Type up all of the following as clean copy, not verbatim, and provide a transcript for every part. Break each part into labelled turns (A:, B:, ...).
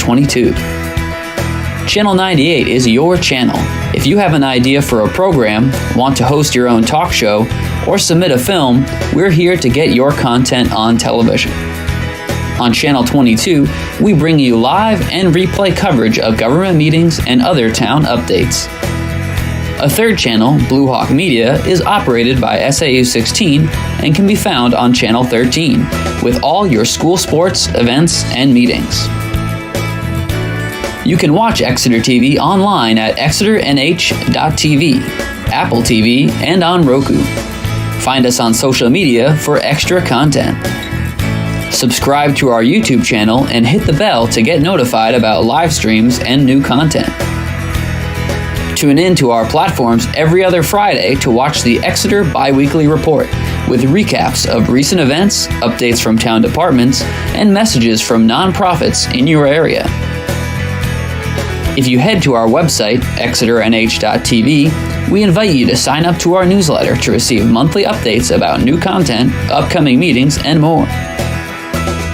A: 22. Channel 98 is your channel. If you have an idea for a program, want to host your own talk show, or submit a film, we're here to get your content on television. On Channel 22, we bring you live and replay coverage of government meetings and other town updates. A third channel, Blue Hawk Media, is operated by SAU 16 and can be found on Channel 13, with all your school sports, events, and meetings. You can watch Exeter TV online at exeternh.tv, Apple TV, and on Roku. Find us on social media for extra content. Subscribe to our YouTube channel and hit the bell to get notified about live streams and new content. Tune in to our platforms every other Friday to watch the Exeter Biweekly Report, with recaps of recent events, updates from town departments, and messages from nonprofits in your area. If you head to our website, exeternh.tv, we invite you to sign up to our newsletter to receive monthly updates about new content, upcoming meetings, and more.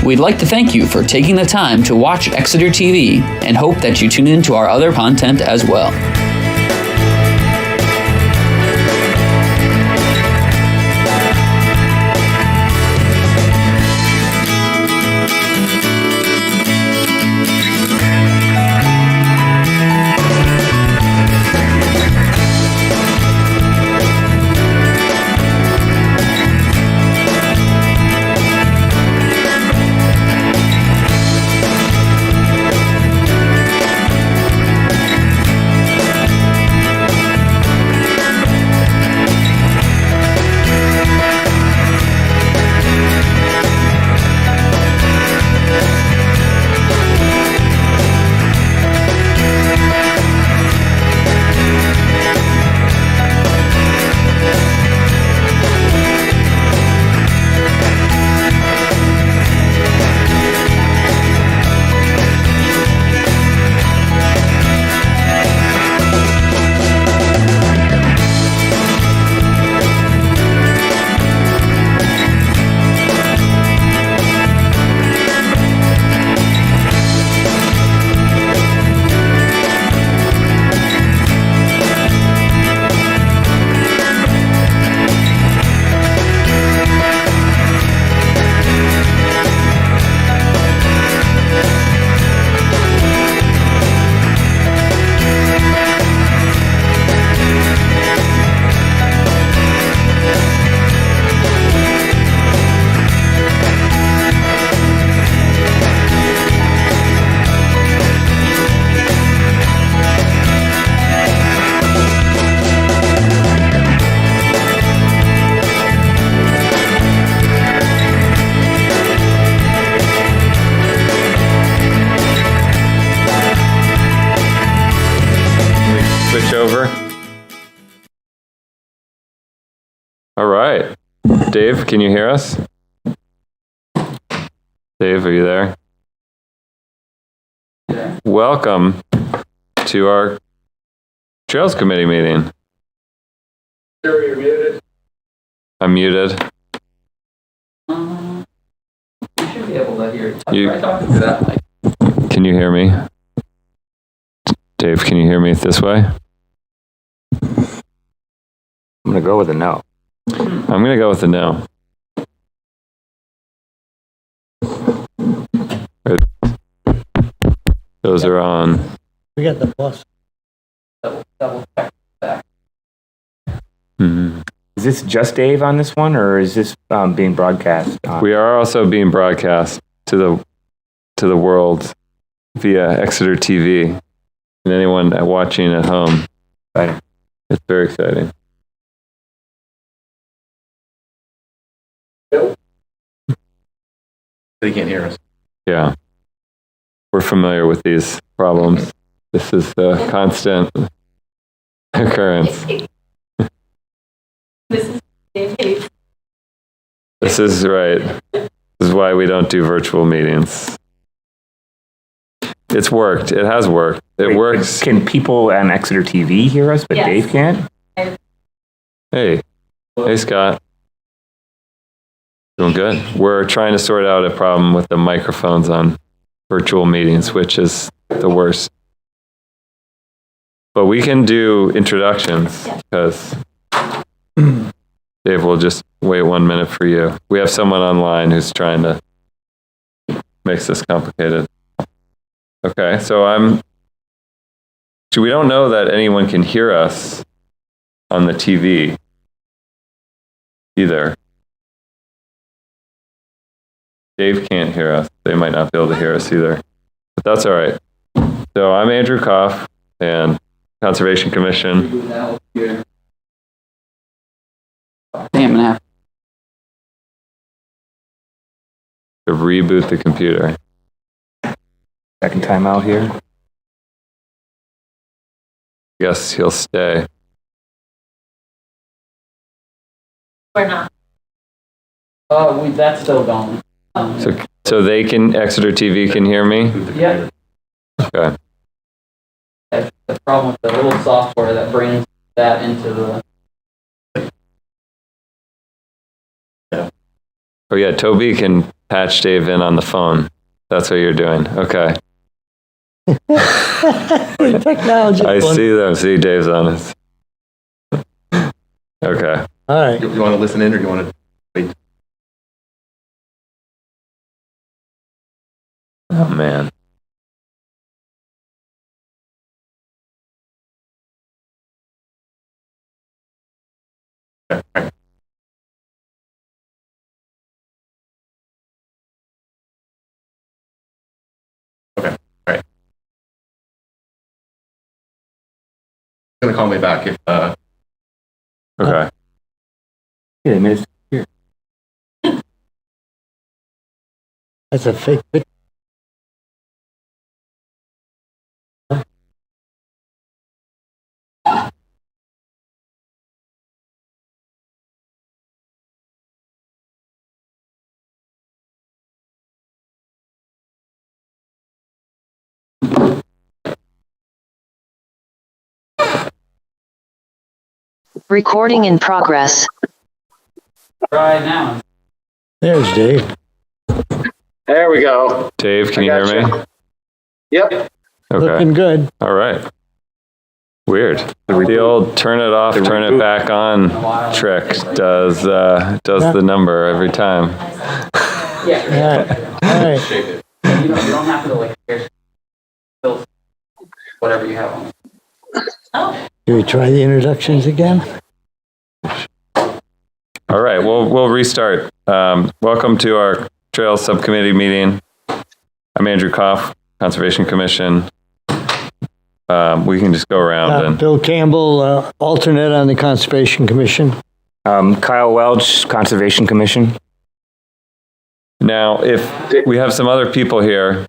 A: We'd like to thank you for taking the time to watch Exeter TV and hope that you tune in to our other content as well.
B: Dave, can you hear us? Dave, are you there? Yeah. Welcome to our Trails Committee meeting.
C: Sir, you're muted.
B: I'm muted.
A: You should be able to hear.
B: You,
A: talking to that mic.
B: Can you hear me? Dave, can you hear me this way?
C: I'm going to go with a no.
B: I'm going to go with a no. Those are on.
D: We got the plus.
A: Double check back.
B: Mm-hmm.
C: Is this just Dave on this one, or is this being broadcast?
B: We are also being broadcast to the world via Exeter TV, and anyone watching at home.
C: Exciting.
B: It's very exciting.
C: They can't hear us.
B: Yeah. We're familiar with these problems. This is the constant occurrence.
E: This is Dave Hayes.
B: This is right. This is why we don't do virtual meetings. It's worked. It has worked. It works.
C: Can people on Exeter TV hear us, but
E: Yes.
C: Dave can't?
B: Hey. Hey, Scott. Doing good. We're trying to sort out a problem with the microphones on virtual meetings, which is the worst. But we can do introductions because Dave will just wait 1 minute for you. We have someone online who's trying to make this complicated. Okay, so we don't know that anyone can hear us on the TV either. Dave can't hear us. They might not be able to hear us either. But that's all right. So I'm Andrew Koff and Conservation Commission.
A: Damn, and a half.
B: To reboot the computer.
D: Second time out here.
B: Guess he'll stay.
E: Or not.
A: That's still going.
B: So they can, Exeter TV can hear me?
A: Yeah.
B: Okay.
A: That's the problem with the little software that brings that into the.
B: Oh yeah, Toby can patch Dave in on the phone. That's what you're doing. Okay.
C: Technology.
B: I see them. See, Dave's on it. Okay.
C: All right.
D: You want to listen in or do you want to wait?
B: Oh man.
D: Going to call me back if
B: Okay.
D: yeah, minutes.
C: That's a fake picture.
E: Recording in progress.
A: Try now.
C: There's Dave.
F: There we go.
B: Dave, can you hear me?
F: gotcha. Yep.
B: Okay.
C: Looking good.
B: All right. Weird. The old turn it off, turn it back on trick does the number every time.
A: Yeah.
C: All right.
A: You don't have to like fill whatever you have on.
C: Do we try the introductions again?
B: All right. We'll restart. Welcome to our Trails Subcommittee meeting. I'm Andrew Koff, Conservation Commission. We can just go around and
C: Bill Campbell, alternate on the Conservation Commission.
D: Kyle Welch, Conservation Commission.
B: now, if we have some other people here,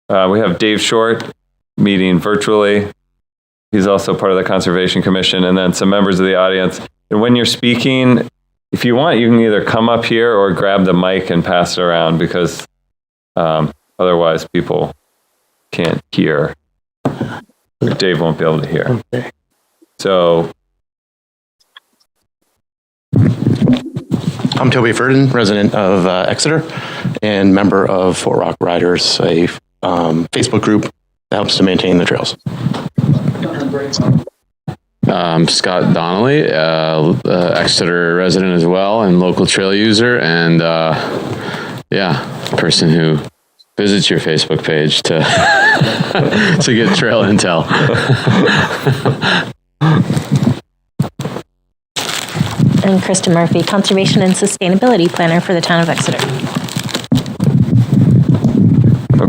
B: we have Dave Short meeting virtually. He's also part of the Conservation Commission, and then some members of the audience. And when you're speaking, if you want, you can either come up here or grab the mic and pass it around, because otherwise people can't hear. Dave won't be able to hear.
C: Okay.
B: So
G: I'm Toby Furden, resident of Exeter and member of Fort Rock Riders, a Facebook group that helps to maintain the trails.
H: Scott Donnelly, Exeter resident as well and local trail user, and person who visits your Facebook page to to get trail intel.
E: And Krista Murphy, Conservation and Sustainability Planner for the town of Exeter.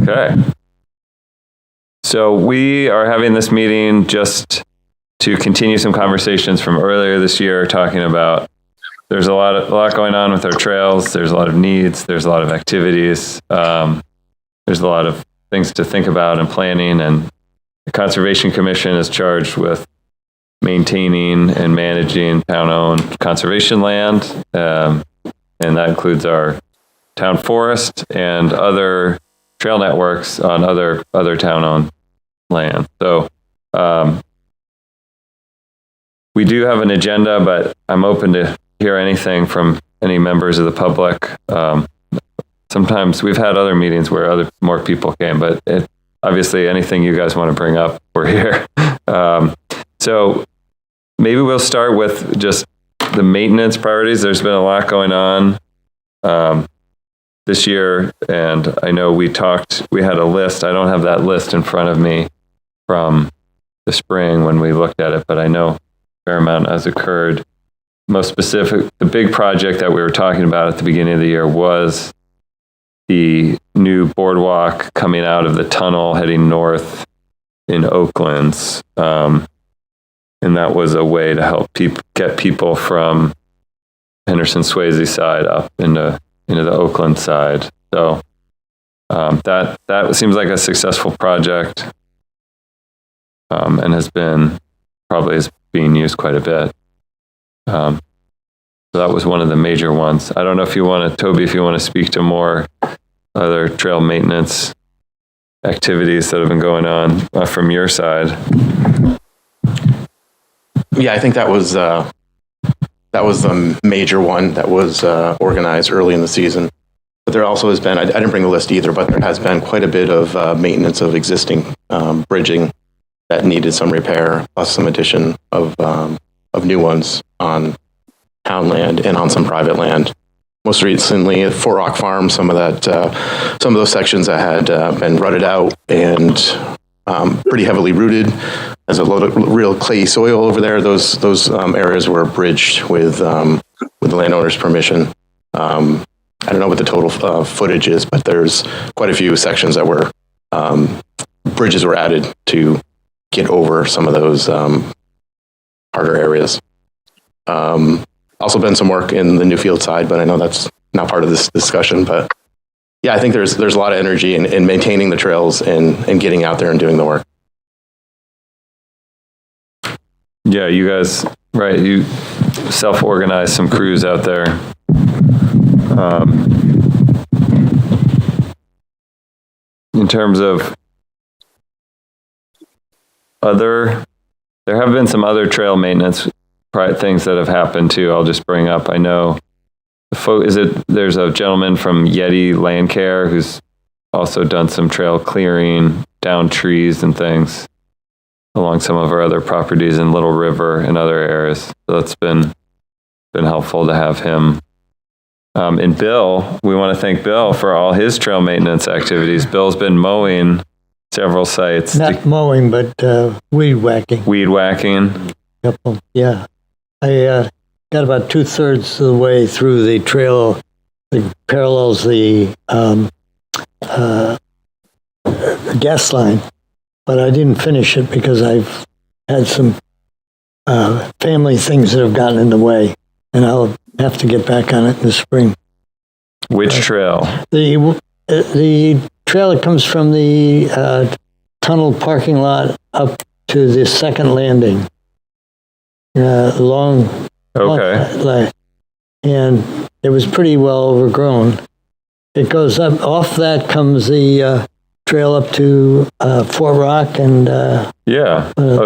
B: okay. So we are having this meeting just to continue some conversations from earlier this year, talking about there's a lot going on with our trails. There's a lot of needs. There's a lot of activities. There's a lot of things to think about and planning. And the Conservation Commission is charged with maintaining and managing town-owned conservation land, and that includes our town forest and other trail networks on other town-owned land. So we do have an agenda, but I'm open to hear anything from any members of the public. Some sometimes we've had other meetings where more people came, but obviously anything you guys want to bring up, we're here. So maybe we'll start with just the maintenance priorities. There's been a lot going on this year, and I know we had a list. I don't have that list in front of me from the spring when we looked at it, but I know a fair amount has occurred. Most specific, the big project that we were talking about at the beginning of the year was the new boardwalk coming out of the tunnel heading north in Oaklands. And that was a way to help get people from Henderson Swayze side up into the Oakland side. So that seems like a successful project, and is being used quite a bit. So that was one of the major ones. I don't know if you want to, Toby, if you want to speak to more other trail maintenance activities that have been going on from your side.
G: Yeah, I think that was the major one that was organized early in the season. But there also has been, I didn't bring the list either, but there has been quite a bit of maintenance of existing bridging that needed some repair, plus some addition of new ones on town land and on some private land. Most recently at Fort Rock Farm, some of those sections that had been rutted out and pretty heavily rooted. There's a lot of real clay soil over there. Those areas were bridged with the landowner's permission. I don't know what the total footage is, but there's quite a few sections that were bridges were added to get over some of those harder areas. Also been some work in the Newfield side, but I know that's not part of this discussion. But yeah, I think there's a lot of energy in maintaining the trails and getting out there and doing the work.
B: Yeah, you guys, right, you self-organized some crews out there. In terms of there have been some other trail maintenance things that have happened too. I'll just bring up, I know, there's a gentleman from Yeti Land Care who's also done some trail clearing, down trees and things along some of our other properties in Little River and other areas. So that's been helpful to have him. And Bill, we want to thank Bill for all his trail maintenance activities. Bill's been mowing several sites.
C: Not mowing, but weed whacking.
B: Weed whacking.
C: Yeah. I got about 2/3 of the way through the trail that parallels the gas line, but I didn't finish it because I've had some family things that have gotten in the way, and I'll have to get back on it in the spring.
B: Which trail?
C: The trail that comes from the tunnel parking lot up to the second landing. Long, and it was pretty well overgrown. It goes up, off that comes the trail up to Fort Rock and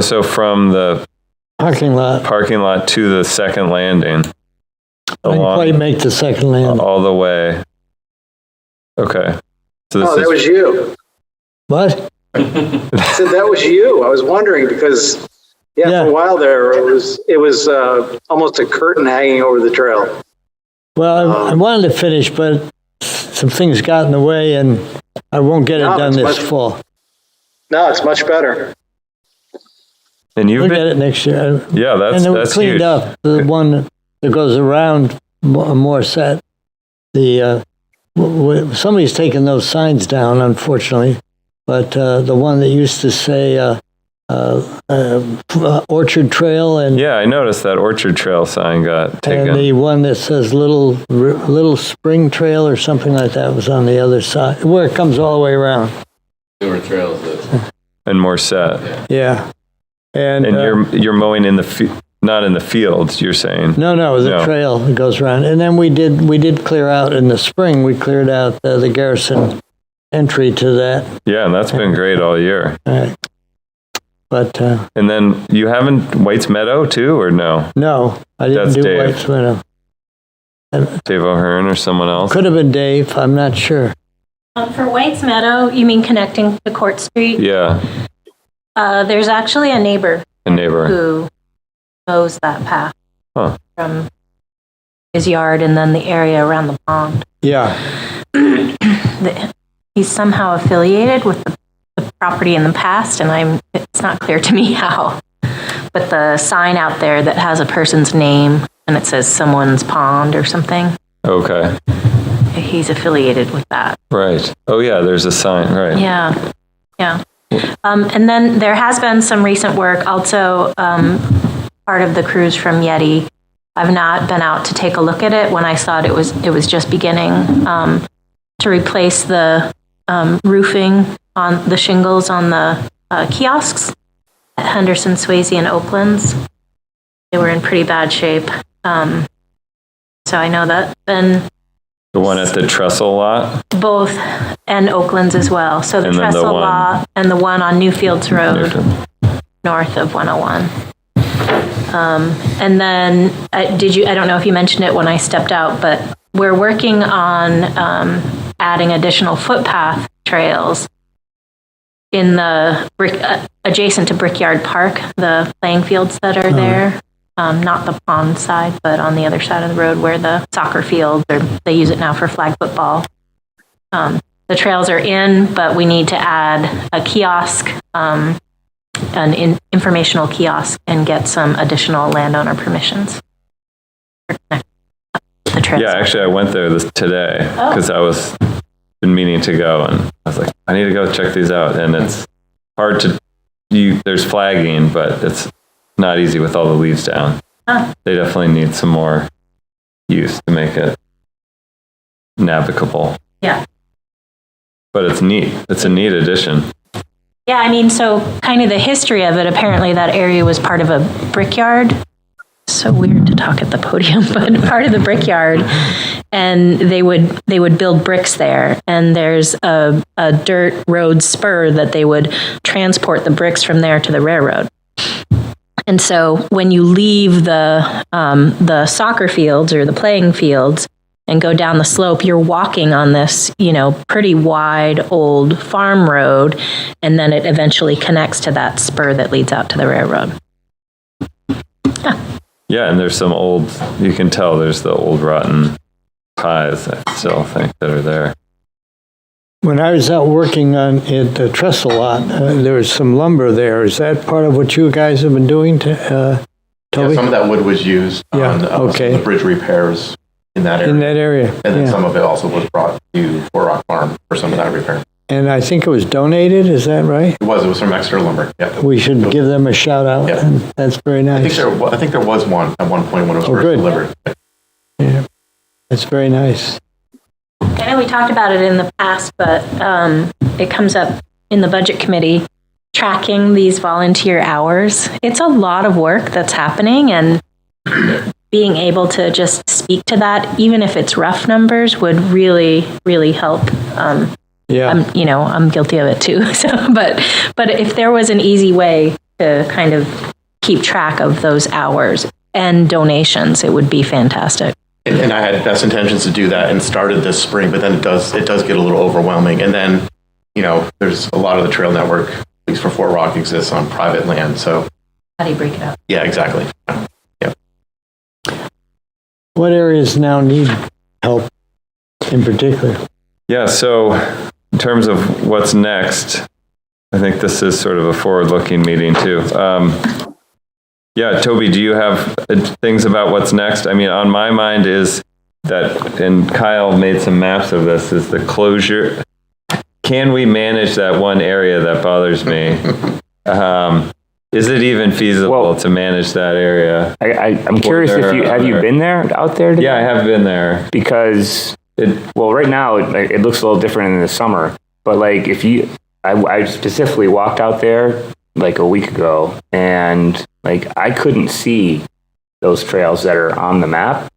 B: so from the
C: parking lot
B: to the second landing.
C: I didn't quite make the second landing.
B: All the way. Okay. So
F: that was you.
C: What?
F: I said that was you. I was wondering because for a while there it was almost a curtain hanging over the trail.
C: Well, I wanted to finish, but some things got in the way, and I won't get it done this fall.
F: No, it's much better.
B: And
C: we'll get it next year.
B: Yeah, that's
C: cleaned
B: huge.
C: up. The one that goes around Morset. Somebody's taken those signs down, unfortunately, but the one that used to say Orchard Trail and
B: I noticed that Orchard Trail sign got taken.
C: And the one that says Little Spring Trail or something like that was on the other side, where it comes all the way around.
H: Newer trails.
B: And Morset.
C: Yeah, and
B: you're mowing in the not in the fields. You're saying
C: no, the trail that goes around, and then we did clear out in the spring. We cleared out the Garrison entry to that.
B: Yeah, and that's been great all year.
C: All right. But
B: and then you haven't White's Meadow too, or no?
C: No, I didn't do White's Meadow.
B: Dave O'Hearn or someone else?
C: Could have been Dave, I'm not sure.
E: For White's Meadow, you mean connecting to Court Street?
B: Yeah,
E: There's actually a neighbor
B: a neighbor.
E: who knows that path
B: Huh.
E: from his yard and then the area around the pond.
C: Yeah,
E: He's somehow affiliated with the property in the past, and it's not clear to me how. But the sign out there that has a person's name and it says someone's pond or something,
B: Okay,
E: he's affiliated with that.
B: right. Oh yeah, there's a sign, right.
E: Yeah, yeah. And then there has been some recent work, also part of the crews from Yeti. I've not been out to take a look at it when I thought it was just beginning to replace the roofing on the shingles on the kiosks at Henderson, Swayze, and Oaklands. They were in pretty bad shape. So I know that then
B: The one at the trestle lot?
E: both and Oaklands as well. So the
B: And then the
E: trestle
B: one-
E: lot and the one on Newfields Road north of 101. And then I don't know if you mentioned it when I stepped out, but we're working on adding additional footpath trails in the adjacent to Brickyard Park, the playing fields that are there. Not the pond side, but on the other side of the road where the soccer fields, or they use it now for flag football. The trails are in, but we need to add a kiosk, an informational kiosk, and get some additional landowner permissions. The trails.
B: Yeah, actually I went there today because I was been meaning to go, and I was like, I need to go check these out. And it's hard to, there's flagging, but it's not easy with all the leaves down. They definitely need some more use to make it navigable.
E: Yeah.
B: But it's neat. It's a neat addition.
E: Yeah, I mean, so kind of the history of it, apparently that area was part of a brickyard. So weird to talk at the podium, but part of the brickyard. And they would build bricks there. And there's a dirt road spur that they would transport the bricks from there to the railroad. And so when you leave the soccer fields or the playing fields and go down the slope, you're walking on this, pretty wide old farm road, and then it eventually connects to that spur that leads out to the railroad.
B: Yeah, and there's some old, you can tell there's the old rotten ties, I still think, that are there.
C: when I was out working on at the trestle lot, there was some lumber there. Is that part of what you guys have been doing to, Toby?
G: Yeah, some of that wood was used on some of the bridge repairs in that area.
C: In that area,
G: And then some of it also was brought to Fort Rock Farm for some of that repair.
C: And I think it was donated, is that right?
G: It was from Exeter Lumber. Yeah.
C: We should give them a shout out.
G: Yeah.
C: And that's very
G: I
C: nice.
G: think there was one at one point when it was first
C: good.
G: delivered.
C: Yeah, that's very nice.
E: I know we talked about it in the past, but it comes up in the budget committee, tracking these volunteer hours. It's a lot of work that's happening, and being able to just speak to that, even if it's rough numbers, would really, really help. I'm guilty of it too. So, but if there was an easy way to kind of keep track of those hours and donations, it would be fantastic.
G: And I had best intentions to do that and started this spring, but then it does get a little overwhelming. And then, there's a lot of the trail network, at least for Fort Rock, exists on private land. So
E: How do you break it up?
G: yeah, exactly. Yeah.
C: What areas now need help in particular?
B: Yeah, so in terms of what's next, I think this is sort of a forward-looking meeting too. Yeah, Toby, do you have things about what's next? I mean, on my mind is that, and Kyle made some maps of this, is the closure. Can we manage that one area that bothers me? Is it even feasible to manage that area?
D: I'm curious if have you been there out there?
B: Yeah, I have been there.
D: Because right now it looks a little different in the summer. But like I specifically walked out there like a week ago, and like I couldn't see those trails that are on the map.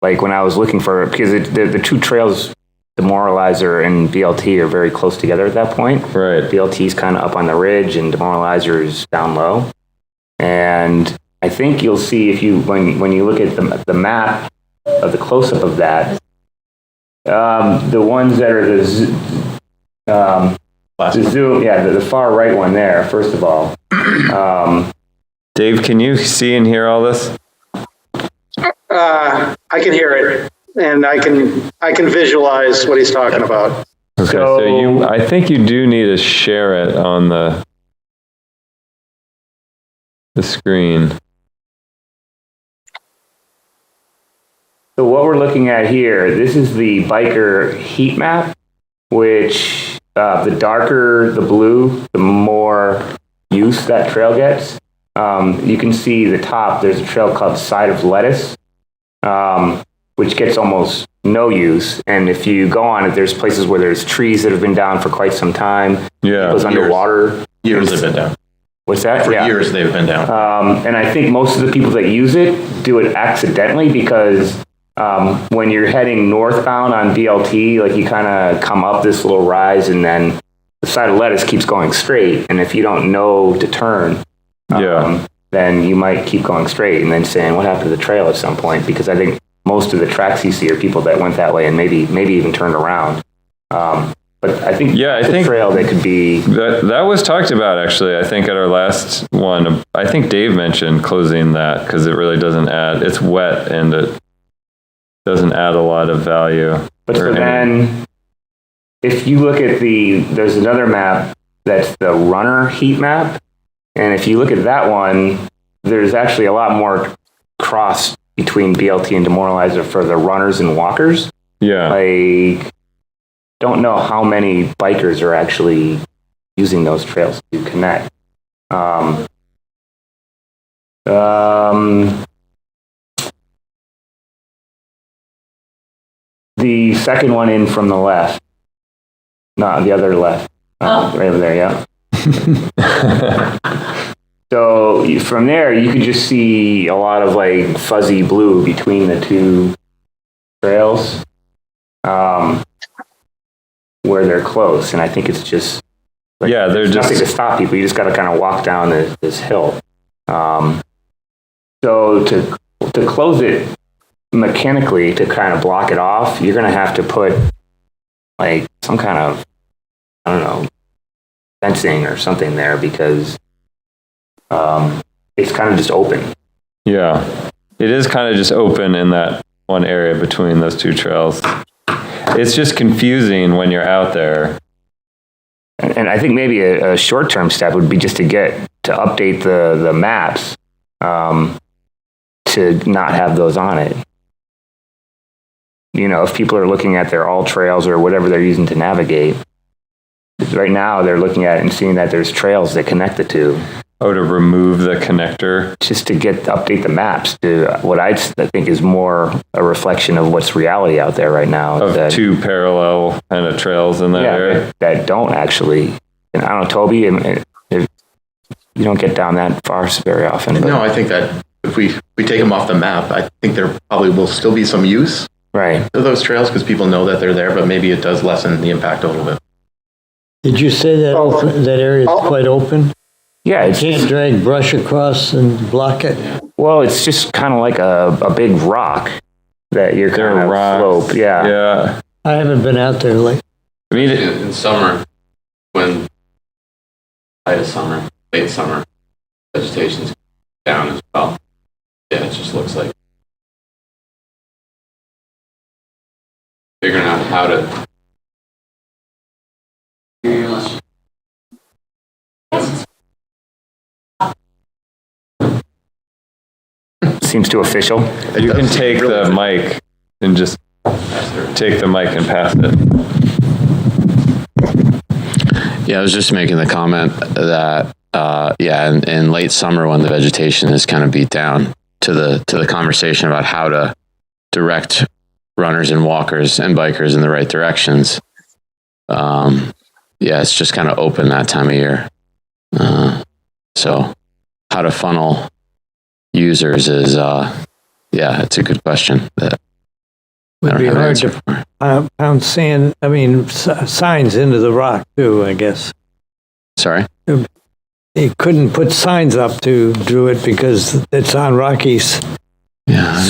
D: Like when I was looking for, because the two trails, Demoralizer and BLT, are very close together at that point.
B: Right.
D: BLT's kind of up on the ridge and Demoralizer is down low. And I think you'll see if when you look at the map of the close-up of that. The ones that are the zoom, the far right one there, first of all.
B: Dave, can you see and hear all this?
F: I can hear it, and I can visualize what he's talking about.
B: Okay, so I think you do need to share it on the screen.
D: So what we're looking at here, this is the biker heat map, which the darker the blue, the more use that trail gets. You can see the top, there's a trail called Side of Lettuce, which gets almost no use. And if you go on it, there's places where there's trees that have been down for quite some time.
B: Yeah.
D: It goes underwater.
G: Years they've been down.
D: What's that?
G: For years they've been down.
D: And I think most of the people that use it do it accidentally because when you're heading northbound on BLT, like you kind of come up this little rise and then the Side of Lettuce keeps going straight. And if you don't know to turn, then you might keep going straight and then saying, what happened to the trail at some point? Because I think most of the tracks you see are people that went that way and maybe even turned around. But I think the trail that could be...
B: That was talked about, actually, I think, at our last one. I think Dave mentioned closing that because it really doesn't add... It's wet and it doesn't add a lot of value.
D: But so then, if you look at there's another map that's the runner heat map. And if you look at that one, there's actually a lot more cross between BLT and Demoralizer for the runners and walkers.
B: Yeah.
D: Like, don't know how many bikers are actually using those trails to connect. The second one in from the left, not the other left, right over there, yeah. So from there, you can just see a lot of like fuzzy blue between the two trails where they're close. And I think it's just, like, there's nothing to stop people. You just got to kind of walk down this hill. So to close it mechanically, to kind of block it off, you're going to have to put like some kind of, I don't know, fencing or something there because it's kind of just open.
B: Yeah, it is kind of just open in that one area between those two trails. It's just confusing when you're out there.
D: And I think maybe a short-term step would be just to update the maps to not have those on it. You know, if people are looking at their all trails or whatever they're using to navigate, right now they're looking at it and seeing that there's trails that connect the two.
B: Oh, to remove the connector?
D: Just to update the maps to what I think is more a reflection of what's reality out there right now.
B: Of two parallel kind of trails in that area?
D: That don't actually, and I don't know, Toby, you don't get down that far very often. But.
G: No, I think that if we take them off the map, I think there probably will still be some use
D: of
G: those trails because people know that they're there, but maybe it does lessen the impact a little bit.
C: Did you say that that area is quite open?
D: Yeah,
C: you can't drag brush across and block it.
D: Well, it's just kind of like a big rock that you're kind of slope.
B: Yeah.
C: I haven't been out there lately.
H: I mean, in summer, when late summer, vegetation's down as well. Yeah, it just looks like figuring out how to.
D: Seems too official.
B: You can take the mic and just take the mic and pass it.
H: Yeah, I was just making the comment that, in late summer when the vegetation is kind of beat down, to the conversation about how to direct runners and walkers and bikers in the right directions. It's just kind of open that time of year. So how to funnel users is, it's a good question. That
C: would be hard to pound sand, signs into the rock too, I guess.
H: Sorry?
C: You couldn't put signs up to do it because it's on rocky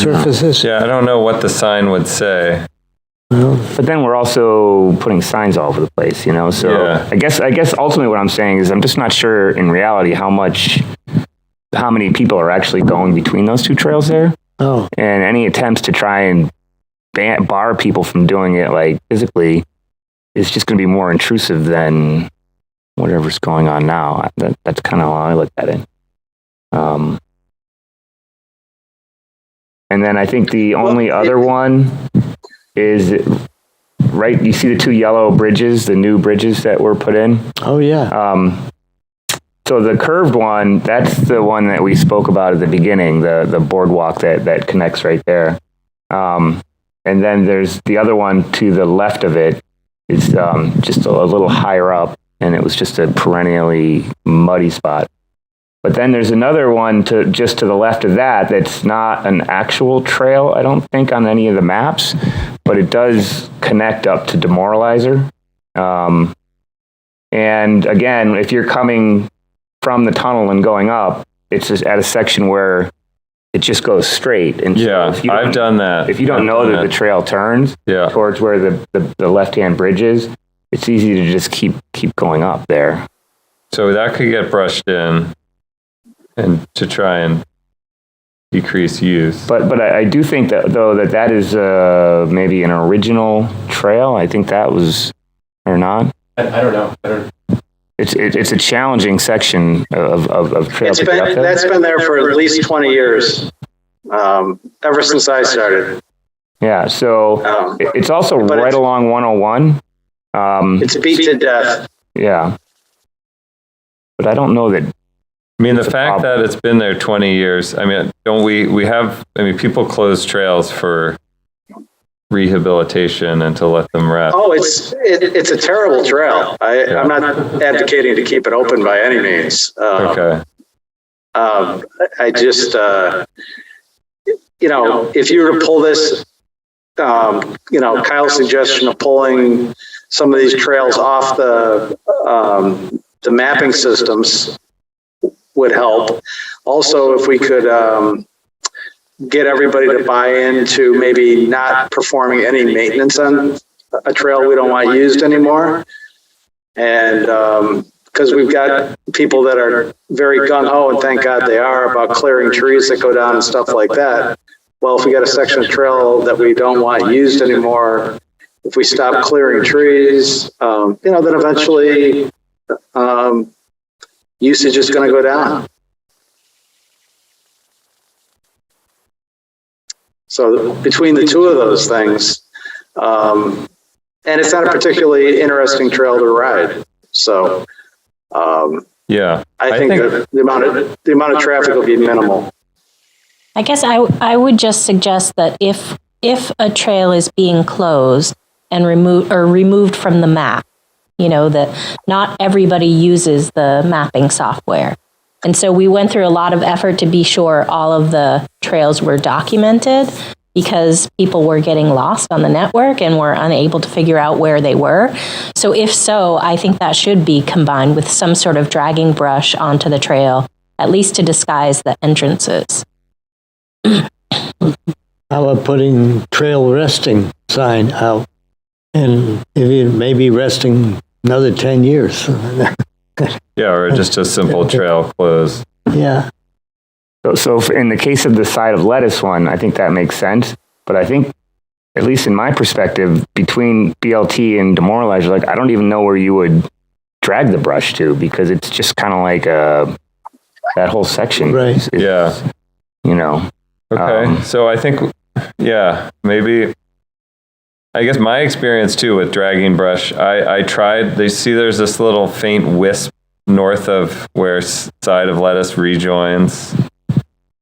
C: surfaces.
B: Yeah, I don't know what the sign would say.
D: But then we're also putting signs all over the place, you know? So
B: Yeah.
D: I guess ultimately what I'm saying is I'm just not sure in reality how many people are actually going between those two trails there.
C: Oh,
D: And any attempts to try and bar people from doing it like physically is just going to be more intrusive than whatever's going on now. That's kind of how I look at it. And then I think the only other one is right. You see the two yellow bridges, the new bridges that were put in.
C: oh yeah.
D: So the curved one, that's the one that we spoke about at the beginning, the boardwalk that connects right there. And then there's the other one to the left of it is just a little higher up, and it was just a perennially muddy spot. But then there's another one just to the left of that that's not an actual trail, I don't think, on any of the maps, but it does connect up to Demoralizer. And again, if you're coming from the tunnel and going up, it's just at a section where it just goes straight. And
B: Yeah,
D: so
B: I've done that.
D: If you don't know that the trail turns towards where the left-hand bridge is, it's easy to just keep going up there.
B: So that could get brushed in and to try and decrease use.
D: But I do think that that is maybe an original trail. I think that was, or not.
G: I don't know.
D: It's a challenging section of trail to get up there.
F: That's been there for at least 20 years, ever since I started.
D: Yeah, so it's also right along 101.
F: It's beat to death.
D: Yeah. But I don't know that.
B: I mean, the fact that it's been there 20 years, I mean, don't we have, I mean, people close trails for rehabilitation and to let them rest.
F: Oh, it's a terrible trail. I'm not advocating to keep it open by any means.
B: Okay.
F: I just, if you were to pull this, Kyle's suggestion of pulling some of these trails off the mapping systems would help. Also, if we could get everybody to buy into maybe not performing any maintenance on a trail we don't want used anymore. And because we've got people that are very gung-ho, and thank God they are, about clearing trees that go down and stuff like that. Well, if we got a section of trail that we don't want used anymore, if we stop clearing trees, then eventually usage is going to go down. So between the two of those things, and it's not a particularly interesting trail to ride. So
B: yeah,
F: I think the amount of traffic will be minimal.
E: I guess I would just suggest that if a trail is being closed and removed from the map, that not everybody uses the mapping software. And so we went through a lot of effort to be sure all of the trails were documented, because people were getting lost on the network and were unable to figure out where they were. So if so, I think that should be combined with some sort of dragging brush onto the trail, at least to disguise the entrances.
C: How about putting trail resting sign out, and maybe resting another 10 years.
B: Yeah, or just a simple trail close.
C: Yeah.
D: So in the case of the side of lettuce one, I think that makes sense. But I think, at least in my perspective, between BLT and Demoralizer, I don't even know where you would drag the brush to, because it's just kind of like that whole section.
C: Right.
D: Is,
B: Okay. So I think, maybe, I guess my experience too with dragging brush, I tried, there's this little faint wisp north of where side of lettuce rejoins,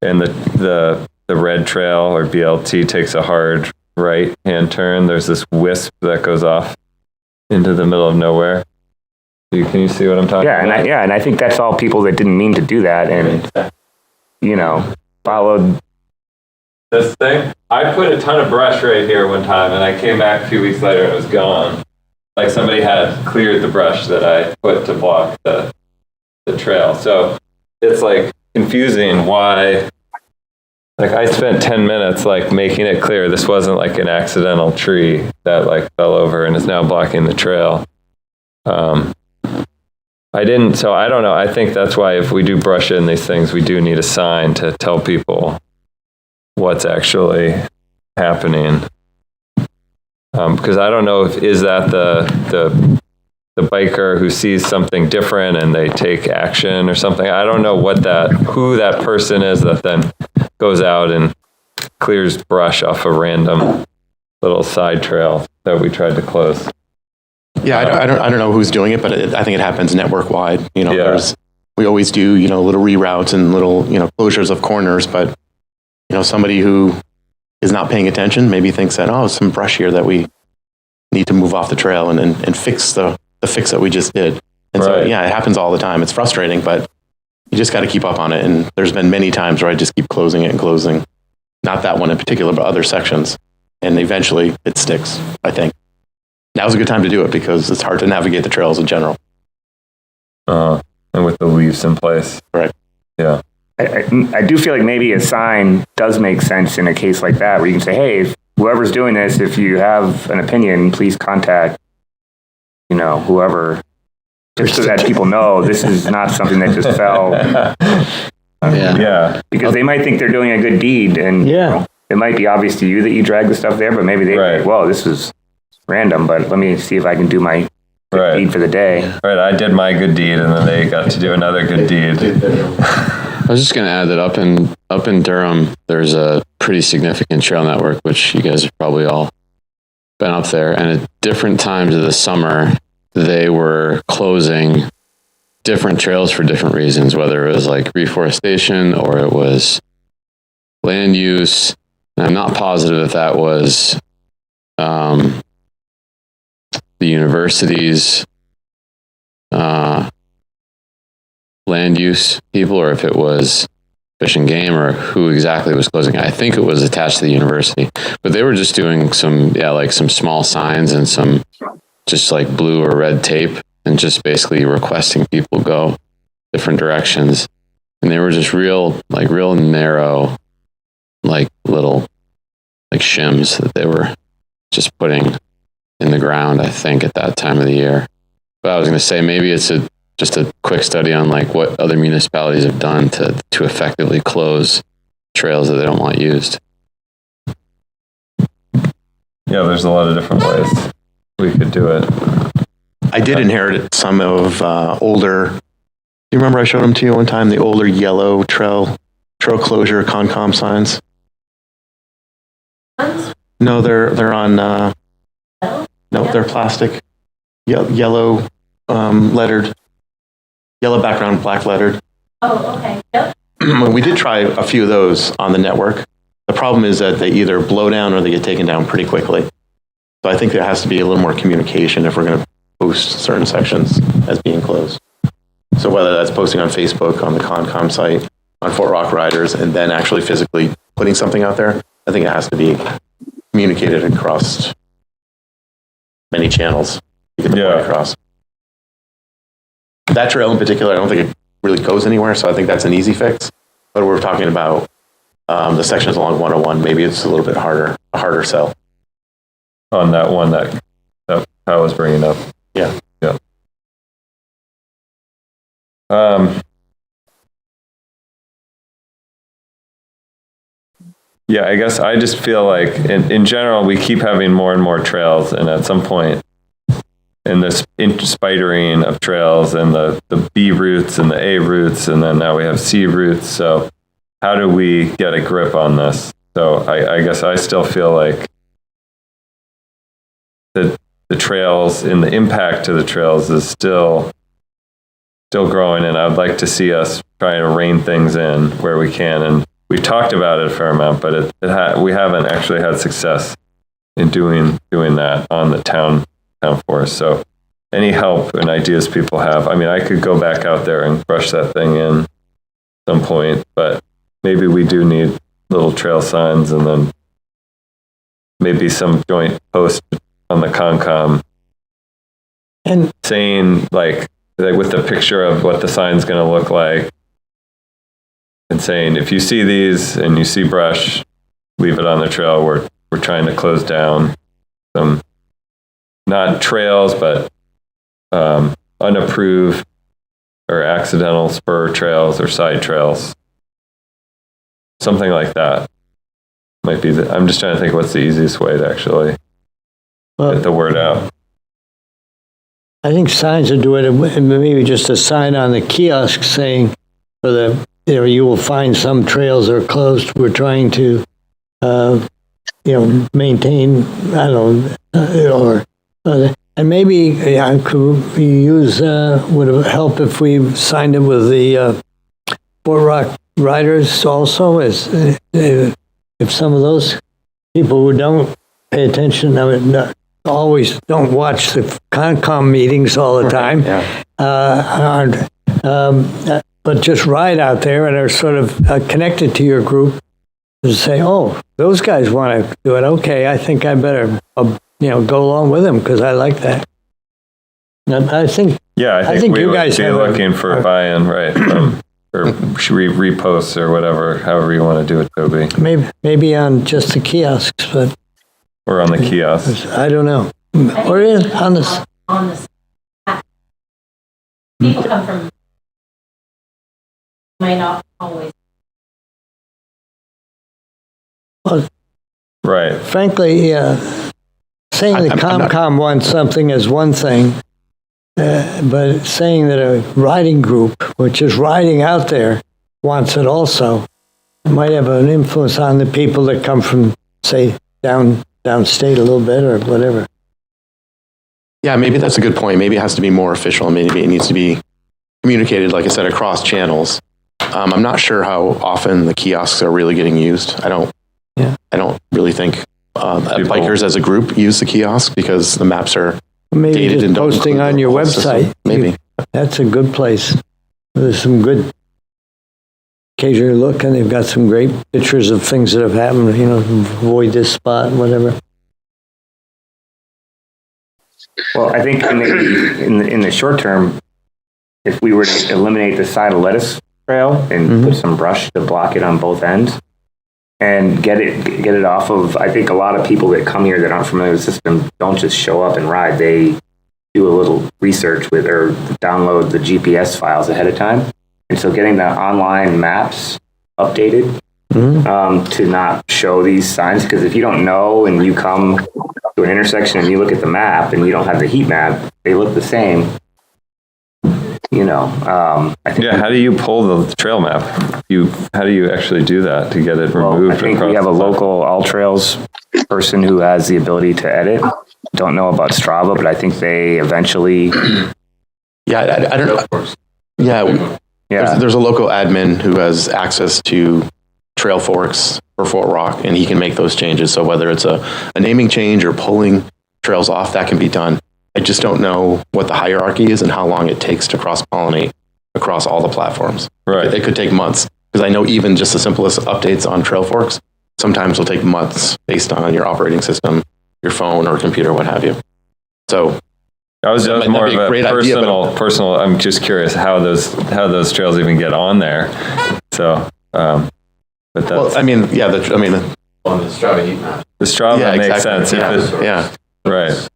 B: and the red trail or BLT takes a hard right hand turn. There's this wisp that goes off into the middle of nowhere. Can you see what I'm talking about?
D: And I think that's all people that didn't mean to do that and followed
B: this thing. I put a ton of brush right here one time, and I came back a few weeks later and it was gone. Like somebody had cleared the brush that I put to block the trail. So it's like confusing why like I spent 10 minutes like making it clear this wasn't like an accidental tree that like fell over and is now blocking the trail. I didn't, so I don't know. I think that's why if we do brush in these things, we do need a sign to tell people what's actually happening. Because I don't know if is that the biker who sees something different and they take action or something. I don't know who that person is that then goes out and clears brush off a random little side trail that we tried to close.
G: Yeah, I don't know who's doing it, but I think it happens network wide. You know,
B: Yeah.
G: we always do, you know, little reroutes and little, you know, closures of corners, but, you know, somebody who is not paying attention maybe thinks that, oh, some brush here that we need to move off the trail and fix the fix that we just did. And so,
B: Right.
G: yeah, it happens all the time. It's frustrating, but you just got to keep up on it. And there's been many times where I just keep closing it and closing, not that one in particular, but other sections. And eventually it sticks, I think. Now's a good time to do it because it's hard to navigate the trails in general.
B: And with the leaves in place.
G: Right.
B: Yeah.
D: I do feel like maybe a sign does make sense in a case like that, where you can say, hey, if whoever's doing this, if you have an opinion, please contact, you know, whoever, just so that people know this is not something that just fell.
B: Yeah.
D: Because they might think they're doing a good deed, and
C: Yeah.
D: you know, it might be obvious to you that you dragged the stuff there, but maybe they
B: Right.
D: think, well, this is random, but let me see if I can do my good
B: Right.
D: deed for the day.
B: Right. I did my good deed and then they got to do another good deed.
H: I was just going to add that up in Durham, there's a pretty significant trail network, which you guys have probably all been up there. And at different times of the summer, they were closing different trails for different reasons, whether it was like reforestation or it was land use. And I'm not positive if that was the university's land use people, or if it was Fish and Game, or who exactly was closing. I think it was attached to the university, but they were just doing some small signs and some just like blue or red tape and just basically requesting people go different directions. And they were just real narrow, like little like shims that they were just putting in the ground, I think, at that time of the year. But I was going to say, maybe it's just a quick study on like what other municipalities have done to effectively close trails that they don't want used.
B: Yeah, there's a lot of different ways we could do it.
G: I did inherit some of older. Do you remember I showed them to you one time? The older yellow trail closure Concom signs. No, they're on. No, they're plastic. Yellow, lettered. Yellow background, black lettered.
E: Oh, okay. Yep.
G: We did try a few of those on the network. The problem is that they either blow down or they get taken down pretty quickly. So I think there has to be a little more communication if we're going to post certain sections as being closed. So whether that's posting on Facebook, on the Concom site, on Fort Rock Riders, and then actually physically putting something out there, I think it has to be communicated across many channels to get the point across. That trail in particular, I don't think it really goes anywhere, so I think that's an easy fix. But we're talking about the sections along 101, maybe it's a little bit a harder sell.
B: On that one that I was bringing up.
G: Yeah.
B: Yeah. Yeah, I guess I just feel like in general, we keep having more and more trails, and at some point in this spidering of trails and the B routes and the A routes, and then now we have C routes. So how do we get a grip on this? So I guess I still feel like the trails and the impact to the trails is still growing, and I'd like to see us trying to rein things in where we can. And we've talked about it a fair amount, but we haven't actually had success in doing that on the town forest. So any help and ideas people have, I mean, I could go back out there and brush that thing in at some point, but maybe we do need little trail signs, and then maybe some joint post on the Concom
C: And
B: saying like with the picture of what the sign's going to look like, and saying, if you see these and you see brush, leave it on the trail. We're trying to close down some, not trails, but unapproved or accidental spur trails or side trails. Something like that might be I'm just trying to think what's the easiest way to actually get the word out.
C: I think signs would do it, and maybe just a sign on the kiosk saying, for the, you will find some trails are closed. We're trying to, maintain, I don't know, and maybe could we use, would it help if we signed it with the Fort Rock Riders also, as if some of those people who don't pay attention, always don't watch the Concom meetings all the time, but just ride out there and are sort of connected to your group, to say, oh, those guys want to do it. Okay, I think I better, go along with them because I like that. And I think
B: we
C: you
B: would
C: guys
B: be
C: have
B: looking for buy-in, right? Or reposts or whatever, however you want to do it, Toby.
C: maybe on just the kiosks, but
B: Or on the kiosks.
C: I don't know. Or on the
E: people come from, may not always.
C: well,
B: Right.
C: frankly, saying that
G: I'm not-
C: Comcom wants something is one thing, but saying that a riding group, which is riding out there, wants it also, might have an influence on the people that come from, say, downstate a little bit or whatever.
G: Yeah, maybe that's a good point. Maybe it has to be more official. Maybe it needs to be communicated, like I said, across channels. I'm not sure how often the kiosks are really getting used. I don't really think bikers as a group use the kiosk because the maps are
C: Maybe
G: dated
C: just
G: and don't
C: posting
G: include
C: on
G: the
C: your
G: whole
C: website.
G: system. Maybe.
C: That's a good place. There's some good, occasionally look and they've got some great pictures of things that have happened, avoid this spot, whatever.
D: Well, I think in the short term, if we were to eliminate the side of lettuce trail and put some brush to block it on both ends and get it off of, I think a lot of people that come here that aren't familiar with the system don't just show up and ride. They do a little research with or download the GPS files ahead of time. And so getting the online maps updated to not show these signs, because if you don't know and you come to an intersection and you look at the map and you don't have the heat map, they look the same. I think
B: How do you pull the trail map? How do you actually do that to get it removed?
D: I think we have a local All Trails person who has the ability to edit. Don't know about Strava, but I think they eventually.
G: Yeah, I don't know. Yeah. There's a local admin who has access to trail forks for Fort Rock, and he can make those changes. So whether it's a naming change or pulling trails off, that can be done. I just don't know what the hierarchy is and how long it takes to cross-pollinate across all the platforms.
B: Right.
G: It could take months, because I know even just the simplest updates on trail forks sometimes will take months based on your operating system, your phone or computer, what have you. So
B: that was
G: might
B: more
G: be
B: of
G: a
B: a
G: great idea, but-
B: personal. I'm just curious how those trails even get on there. So, but that's
G: on the Strava heat map.
B: the Strava makes sense.
G: Yeah.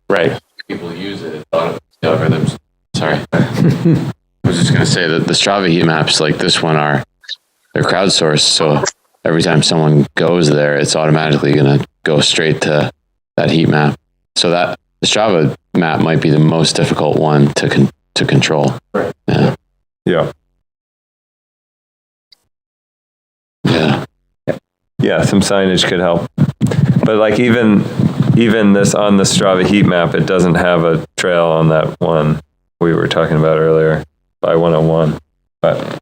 G: Right.
H: People use it. The algorithms. Sorry. I was just going to say that the Strava heat maps like this one they're crowdsourced. So every time someone goes there, it's automatically going to go straight to that heat map. So that the Strava map might be the most difficult one to control.
G: Right.
H: Yeah.
B: Yeah.
H: Yeah.
B: Yeah. Some signage could help, but like even this on the Strava heat map, it doesn't have a trail on that one we were talking about earlier by 101, but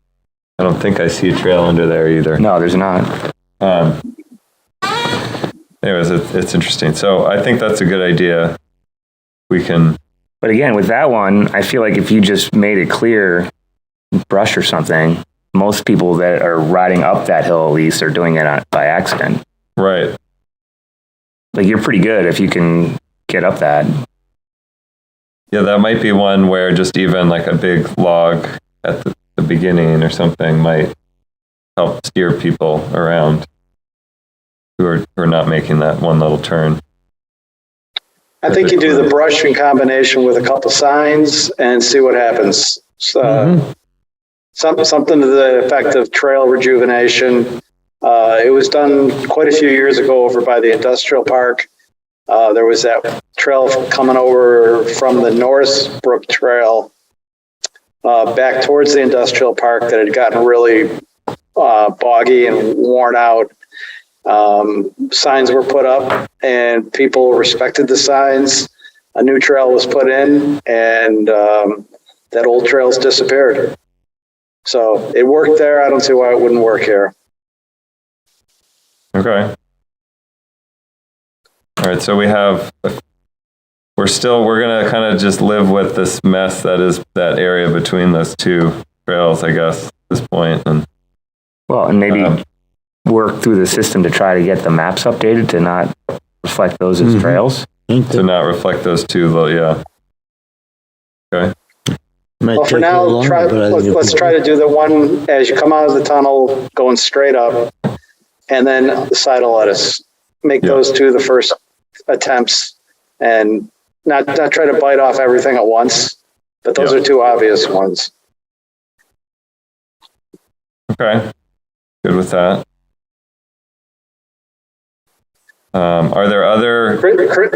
B: I don't think I see a trail under there either.
D: No, there's not.
B: Anyways, it's interesting. So I think that's a good idea. We can.
D: But again, with that one, I feel like if you just made it clear, brush or something, most people that are riding up that hill at least are doing it by accident.
B: Right.
D: Like you're pretty good if you can get up that.
B: Yeah, that might be one where just even like a big log at the beginning or something might help steer people around who are not making that one little turn.
F: I think you do the brush in combination with a couple signs and see what happens. So, something to the effect of trail rejuvenation. It was done quite a few years ago over by the industrial park. There was that trail coming over from the Northbrook Trail back towards the industrial park that had gotten really boggy and worn out. Signs were put up and people respected the signs. A new trail was put in and that old trail's disappeared. So it worked there. I don't see why it wouldn't work here.
B: Okay. All right. So we're going to kind of just live with this mess that is that area between those two trails, I guess, at this point. And
D: maybe work through the system to try to get the maps updated to not reflect those as trails.
B: To not reflect those two, yeah. Okay.
F: Well, for now, let's try to do the one as you come out of the tunnel, going straight up, and then the side of lettuce. Make those two the first attempts, and not try to bite off everything at once. But those are two obvious ones.
B: Okay. Good with that. Are there other?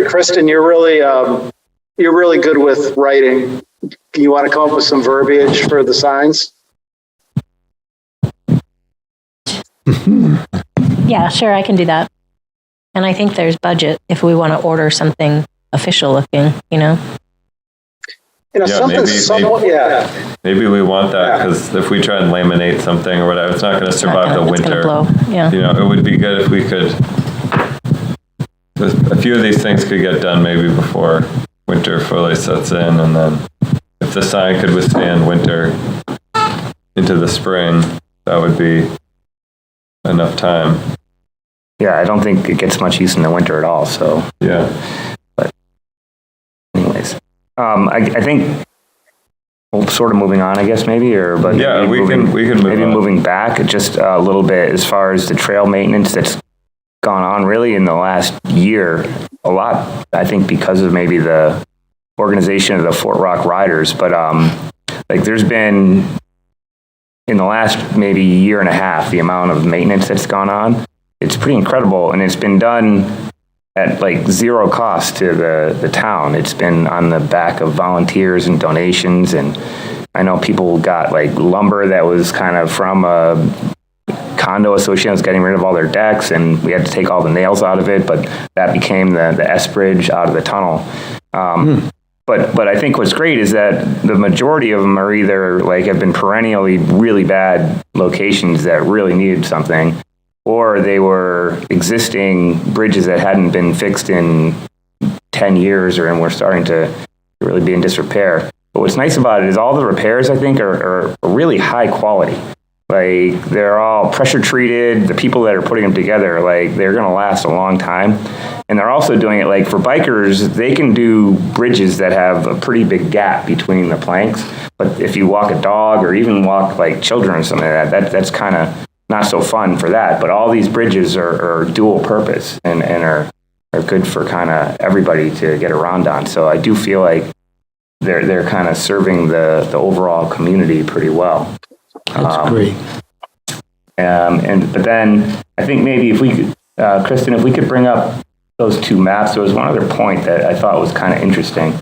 F: Kristen, you're really good with writing. You want to come up with some verbiage for the signs?
E: Yeah, sure, I can do that. And I think there's budget if we want to order something official looking,
F: Something somewhat,
B: Maybe we want that because if we try and laminate something or whatever, it's not going to survive the winter.
E: It's going to blow, yeah.
B: It would be good if we could. A few of these things could get done maybe before winter fully sets in, and then if the sign could withstand winter into the spring, that would be enough time.
D: Yeah, I don't think it gets much use in the winter at all. So but anyways, I think we'll sort of moving on, I guess maybe,
B: we can move
D: maybe
B: on.
D: moving back just a little bit as far as the trail maintenance that's gone on really in the last year, a lot, I think, because of maybe the organization of the Fort Rock Riders. But there's been in the last maybe year and a half, the amount of maintenance that's gone on, it's pretty incredible. And it's been done at zero cost to the town. It's been on the back of volunteers and donations. And I know people got lumber that was kind of from a condo association was getting rid of all their decks, and we had to take all the nails out of it, but that became the S bridge out of the tunnel. But I think what's great is that the majority of them are either have been perennially really bad locations that really needed something, or they were existing bridges that hadn't been fixed in 10 years and were starting to really be in disrepair. But what's nice about it is all the repairs, I think, are really high quality. They're all pressure treated. The people that are putting them together, they're going to last a long time. And they're also doing it for bikers. They can do bridges that have a pretty big gap between the planks. But if you walk a dog or even walk children or something like that's kind of not so fun for that. But all these bridges are dual purpose and are good for kind of everybody to get around on. So I do feel like they're kind of serving the overall community pretty well.
C: That's great.
D: But then I think maybe if we could, Kristen, if we could bring up those two maps. There was one other point that I thought was kind of interesting.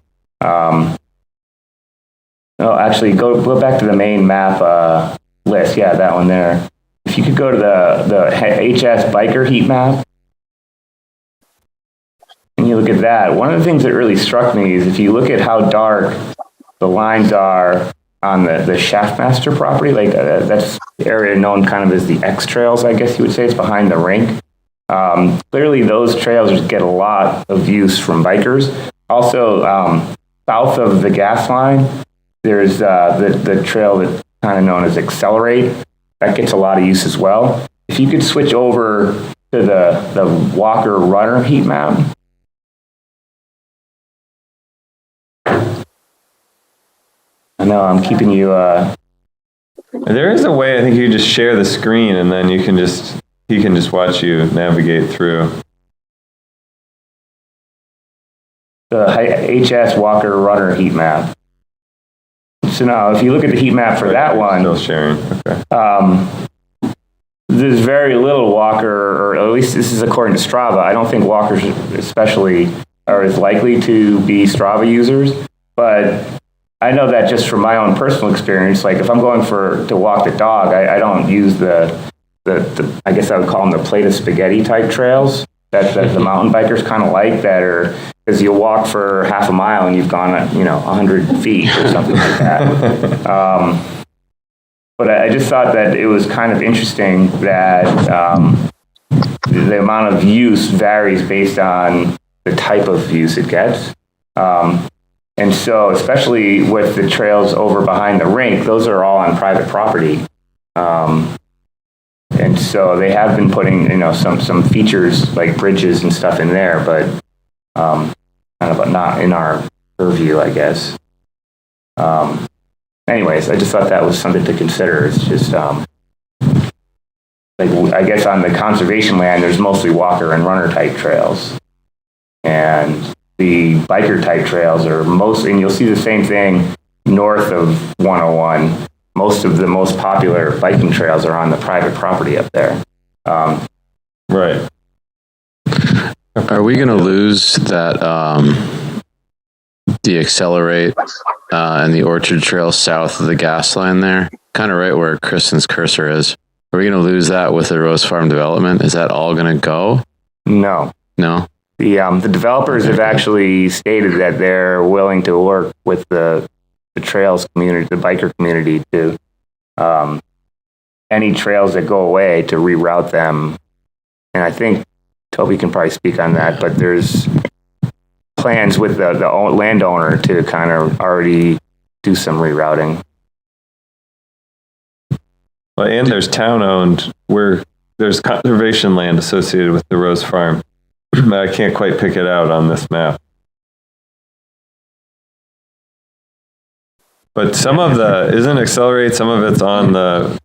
D: Actually, go back to the main map list. Yeah, that one there. If you could go to the HS biker heat map, and you look at that, one of the things that really struck me is if you look at how dark the lines are on the Shaftmaster property, that's the area known kind of as the X Trails, I guess you would say. It's behind the rink. Clearly, those trails get a lot of use from bikers. Also, south of the gas line, there's the trail that's kind of known as Accelerate. That gets a lot of use as well. If you could switch over to the Walker Runner heat map. I know I'm keeping you
B: There is a way, I think you just share the screen and then he can just watch you navigate through.
D: The HS Walker Runner heat map. So now, if you look at the heat map for that one,
B: Still sharing, okay.
D: there's very little Walker, or at least this is according to Strava. I don't think walkers especially are as likely to be Strava users, but I know that just from my own personal experience, like if I'm going to walk the dog, I don't use the I guess I would call them the plate of spaghetti type trails that the mountain bikers kind of like, that are, because you'll walk for half a mile and you've gone, 100 feet or something like that. But I just thought that it was kind of interesting that the amount of use varies based on the type of use it gets. And so, especially with the trails over behind the rink, those are all on private property. And so they have been putting, some features like bridges and stuff in there, but kind of not in our purview, I guess. Anyways, I just thought that was something to consider. It's just, I guess on the conservation land, there's mostly walker and runner type trails. And the biker type trails are and you'll see the same thing north of 101. Most of the most popular biking trails are on the private property up there.
B: Right.
H: Are we going to lose that, the Accelerate and the Orchard Trail south of the gas line there? Kind of right where Kristen's cursor is. Are we going to lose that with the Rose Farm development? Is that all going to go?
D: No.
H: No?
D: The developers have actually stated that they're willing to work with the trails community, the biker community, to any trails that go away, to reroute them. And I think Toby can probably speak on that, but there's plans with the landowner to kind of already do some rerouting.
B: Well, and there's town-owned, where there's conservation land associated with the Rose Farm. I can't quite pick it out on this map. But some of isn't Accelerate, some of it's on the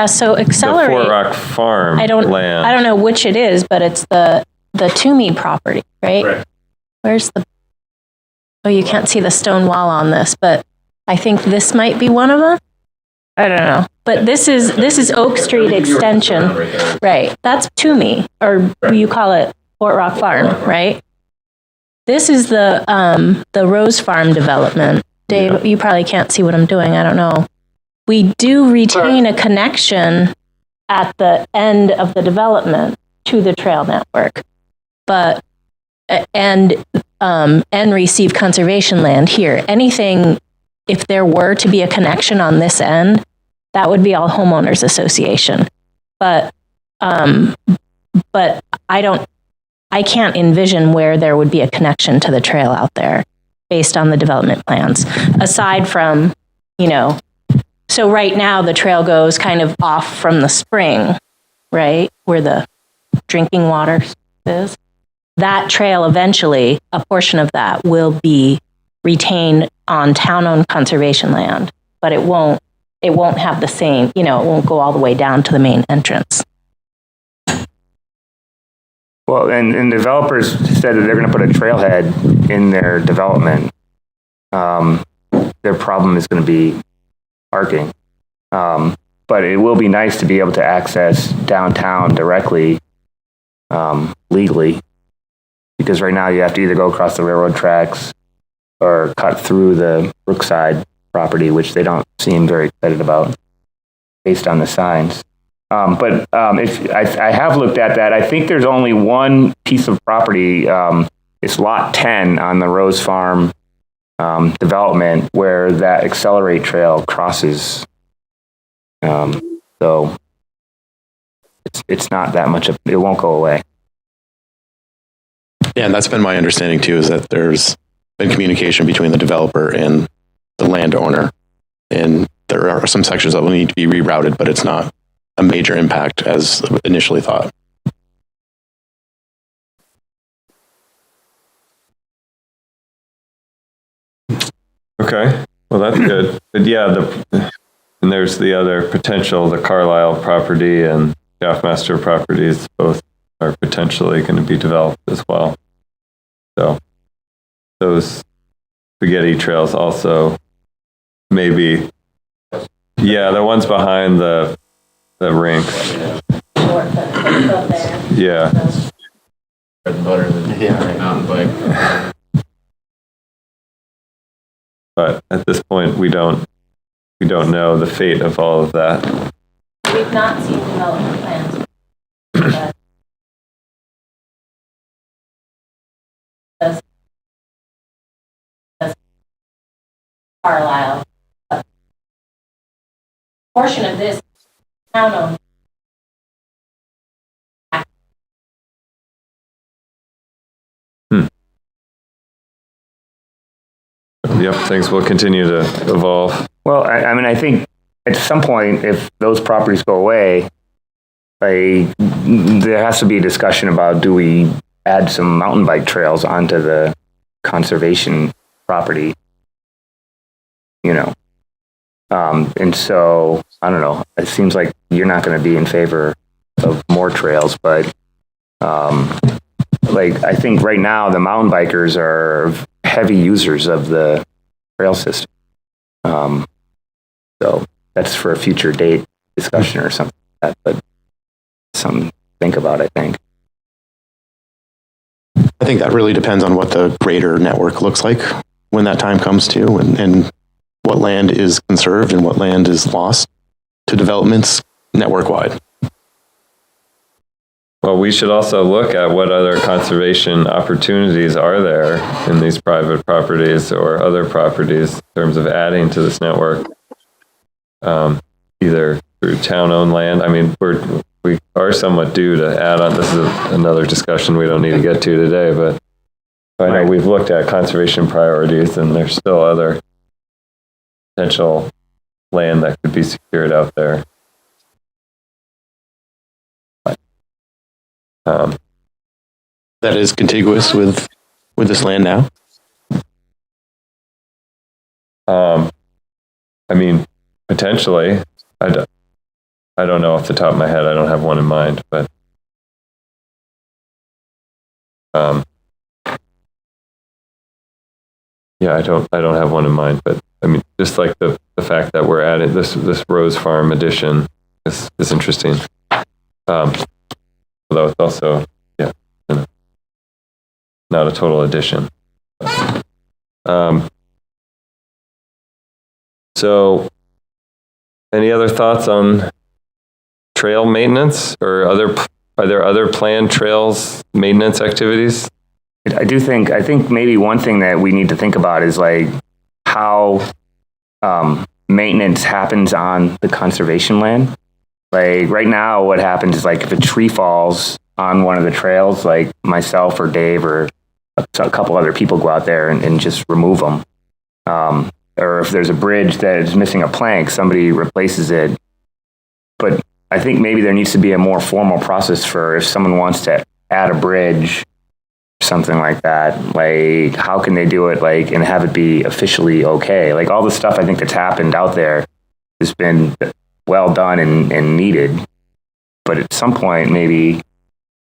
E: So Accelerate,
B: Fort Rock Farm
E: I don't
B: land.
E: know which it is, but it's the Toomey property, right?
B: Right.
E: Where's you can't see the stone wall on this, but I think this might be one of them. I don't know. But this is Oak Street Extension. Right. That's Toomey, or you call it Fort Rock Farm, right? This is the Rose Farm development. Dave, you probably can't see what I'm doing. I don't know. We do retain a connection at the end of the development to the trail network, but and receive conservation land here. Anything, if there were to be a connection on this end, that would be all homeowners association. But I can't envision where there would be a connection to the trail out there based on the development plans, aside from, so right now the trail goes kind of off from the spring, right, where the drinking water is. That trail eventually, a portion of that will be retained on town-owned conservation land, but it won't have the same, it won't go all the way down to the main entrance.
D: Well, and developers said that they're going to put a trailhead in their development. Their problem is going to be parking. But it will be nice to be able to access downtown directly, legally, because right now you have to either go across the railroad tracks or cut through the Brookside property, which they don't seem very excited about based on the signs. But if I have looked at that, I think there's only one piece of property. It's lot 10 on the Rose Farm development where that Accelerate trail crosses. So it's not that much it won't go away.
G: Yeah, and that's been my understanding too, is that there's been communication between the developer and the landowner. And there are some sections that will need to be rerouted, but it's not a major impact as initially thought.
B: Okay, well that's good. But yeah, And there's the other potential, the Carlisle property and Shaftmaster properties, both are potentially going to be developed as well. So those spaghetti trails also maybe, yeah, the ones behind the rink. Yeah.
H: Bread and butter than mountain bike.
B: But at this point, we don't know the fate of all of that.
E: We've not seen development plans. But Carlisle. A portion of this town owned.
B: Yep, things will continue to evolve.
D: Well, I mean, I think at some point, if those properties go away, there has to be a discussion about, do we add some mountain bike trails onto the conservation property? You know, and so I don't know. It seems like you're not going to be in favor of more trails, but I think right now the mountain bikers are heavy users of the trail system. So that's for a future date discussion or something like that, but something to think about, I think.
G: I think that really depends on what the greater network looks like when that time comes to, and what land is conserved and what land is lost to developments network-wide.
B: Well, we should also look at what other conservation opportunities are there in these private properties or other properties in terms of adding to this network, either through town-owned land. I mean, we are somewhat due to add on. This is another discussion we don't need to get to today, but I know we've looked at conservation priorities, and there's still other potential land that could be secured out there.
G: That is contiguous with this land now.
B: I mean, potentially. I don't know off the top of my head. I don't have one in mind, but yeah, I don't have one in mind. But I mean, just like the fact that we're adding this Rose Farm addition is interesting. Although it's also, not a total addition. So, any other thoughts on trail maintenance or are there other planned trails maintenance activities?
D: I think maybe one thing that we need to think about is how maintenance happens on the conservation land. Right now, what happens is if a tree falls on one of the trails, myself or Dave or a couple other people go out there and just remove them. Or if there's a bridge that is missing a plank, somebody replaces it. But I think maybe there needs to be a more formal process for if someone wants to add a bridge, something like that. How can they do it and have it be officially okay? All the stuff I think that's happened out there has been well done and needed. But at some point, maybe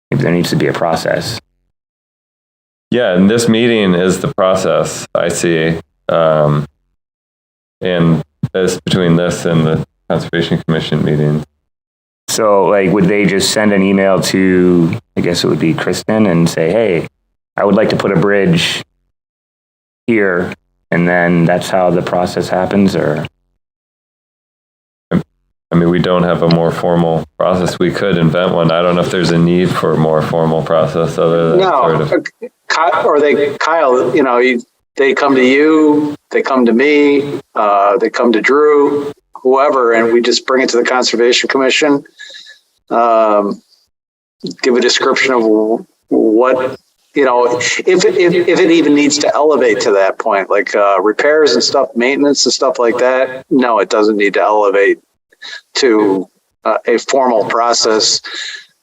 D: there needs to be a process.
B: Yeah, and this meeting is the process, I see. And as between this and the Conservation Commission meeting.
D: So, would they just send an email to, I guess it would be Kristen, and say, hey, I would like to put a bridge here, and then that's how the process happens, or?
B: I mean, we don't have a more formal process. We could invent one. I don't know if there's a need for a more formal process other than
F: Kyle, they come to you, they come to me, they come to Drew, whoever, and we just bring it to the Conservation Commission. Give a description of what, if it even needs to elevate to that point, repairs and stuff, maintenance and stuff like that. No, it doesn't need to elevate to a formal process.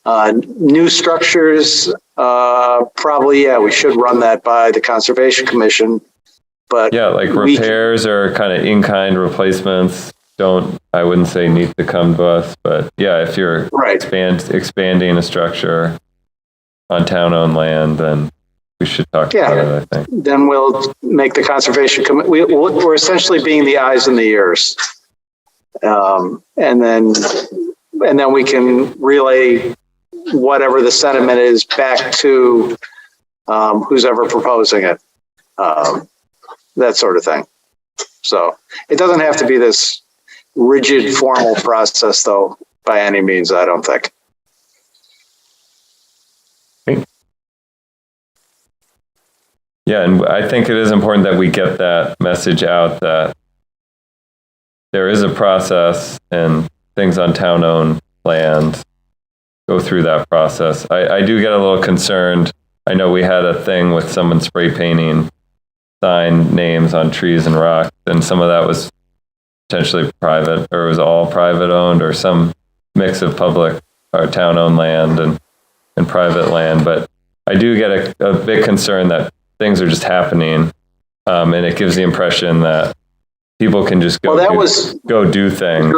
F: New structures, probably, we should run that by the Conservation Commission. But
B: repairs or kind of in-kind replacements I wouldn't say need to come to us, but yeah, if you're
F: Right.
B: expanding a structure on town-owned land, then we should talk about it, I think.
F: Then we'll make the conservation committee. We're essentially being the eyes and the ears. And then we can relay whatever the sentiment is back to who's ever proposing it. That sort of thing. So it doesn't have to be this rigid formal process, though, by any means, I don't think.
B: Yeah, and I think it is important that we get that message out that there is a process and things on town-owned land go through that process. I do get a little concerned. I know we had a thing with someone spray painting sign names on trees and rocks, and some of that was potentially private, or it was all private owned, or some mix of public or town-owned land and private land. But I do get a big concern that things are just happening, and it gives the impression that people can just go do things.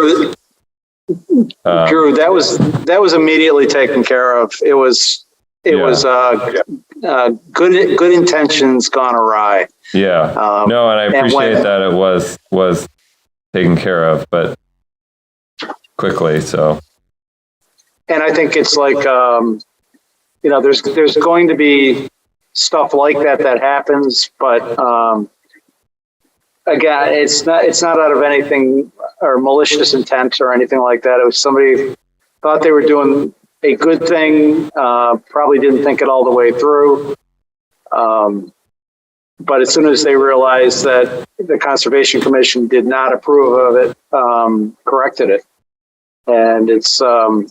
F: Drew, that was immediately taken care of. It was good intentions gone awry.
B: Yeah, no, and I appreciate that it was taken care of, but quickly. So,
F: and I think it's like there's going to be stuff like that happens, but again, it's not out of anything or malicious intent or anything like that. It was somebody thought they were doing a good thing, probably didn't think it all the way through. But as soon as they realized that the Conservation Commission did not approve of it, corrected it. And it's kind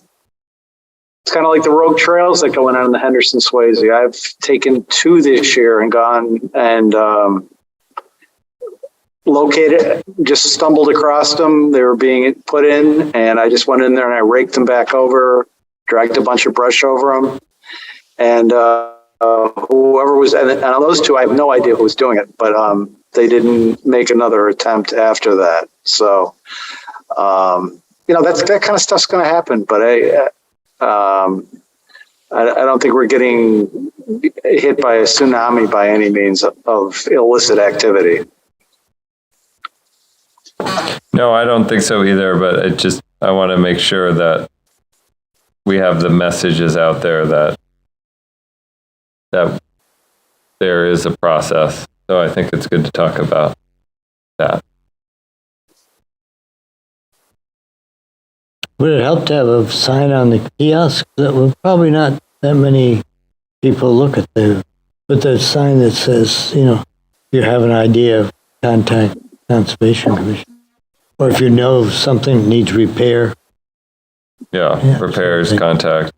F: of like the rogue trails that go in on the Henderson Swayze. I've taken 2 this year and gone and located, just stumbled across them. They were being put in, and I just went in there and I raked them back over, dragged a bunch of brush over them. And whoever was, and on those 2, I have no idea who was doing it, but they didn't make another attempt after that. So, that kind of stuff's going to happen, but I don't think we're getting hit by a tsunami by any means of illicit activity.
B: no, I don't think so either, but I want to make sure that we have the messages out there that there is a process. So I think it's good to talk about that.
C: Would it help to have a sign on the kiosk? That would probably not that many people look at but the sign that says, you have an idea, contact Conservation Commission. Or if you know something needs repair.
B: Yeah, repairs, contact.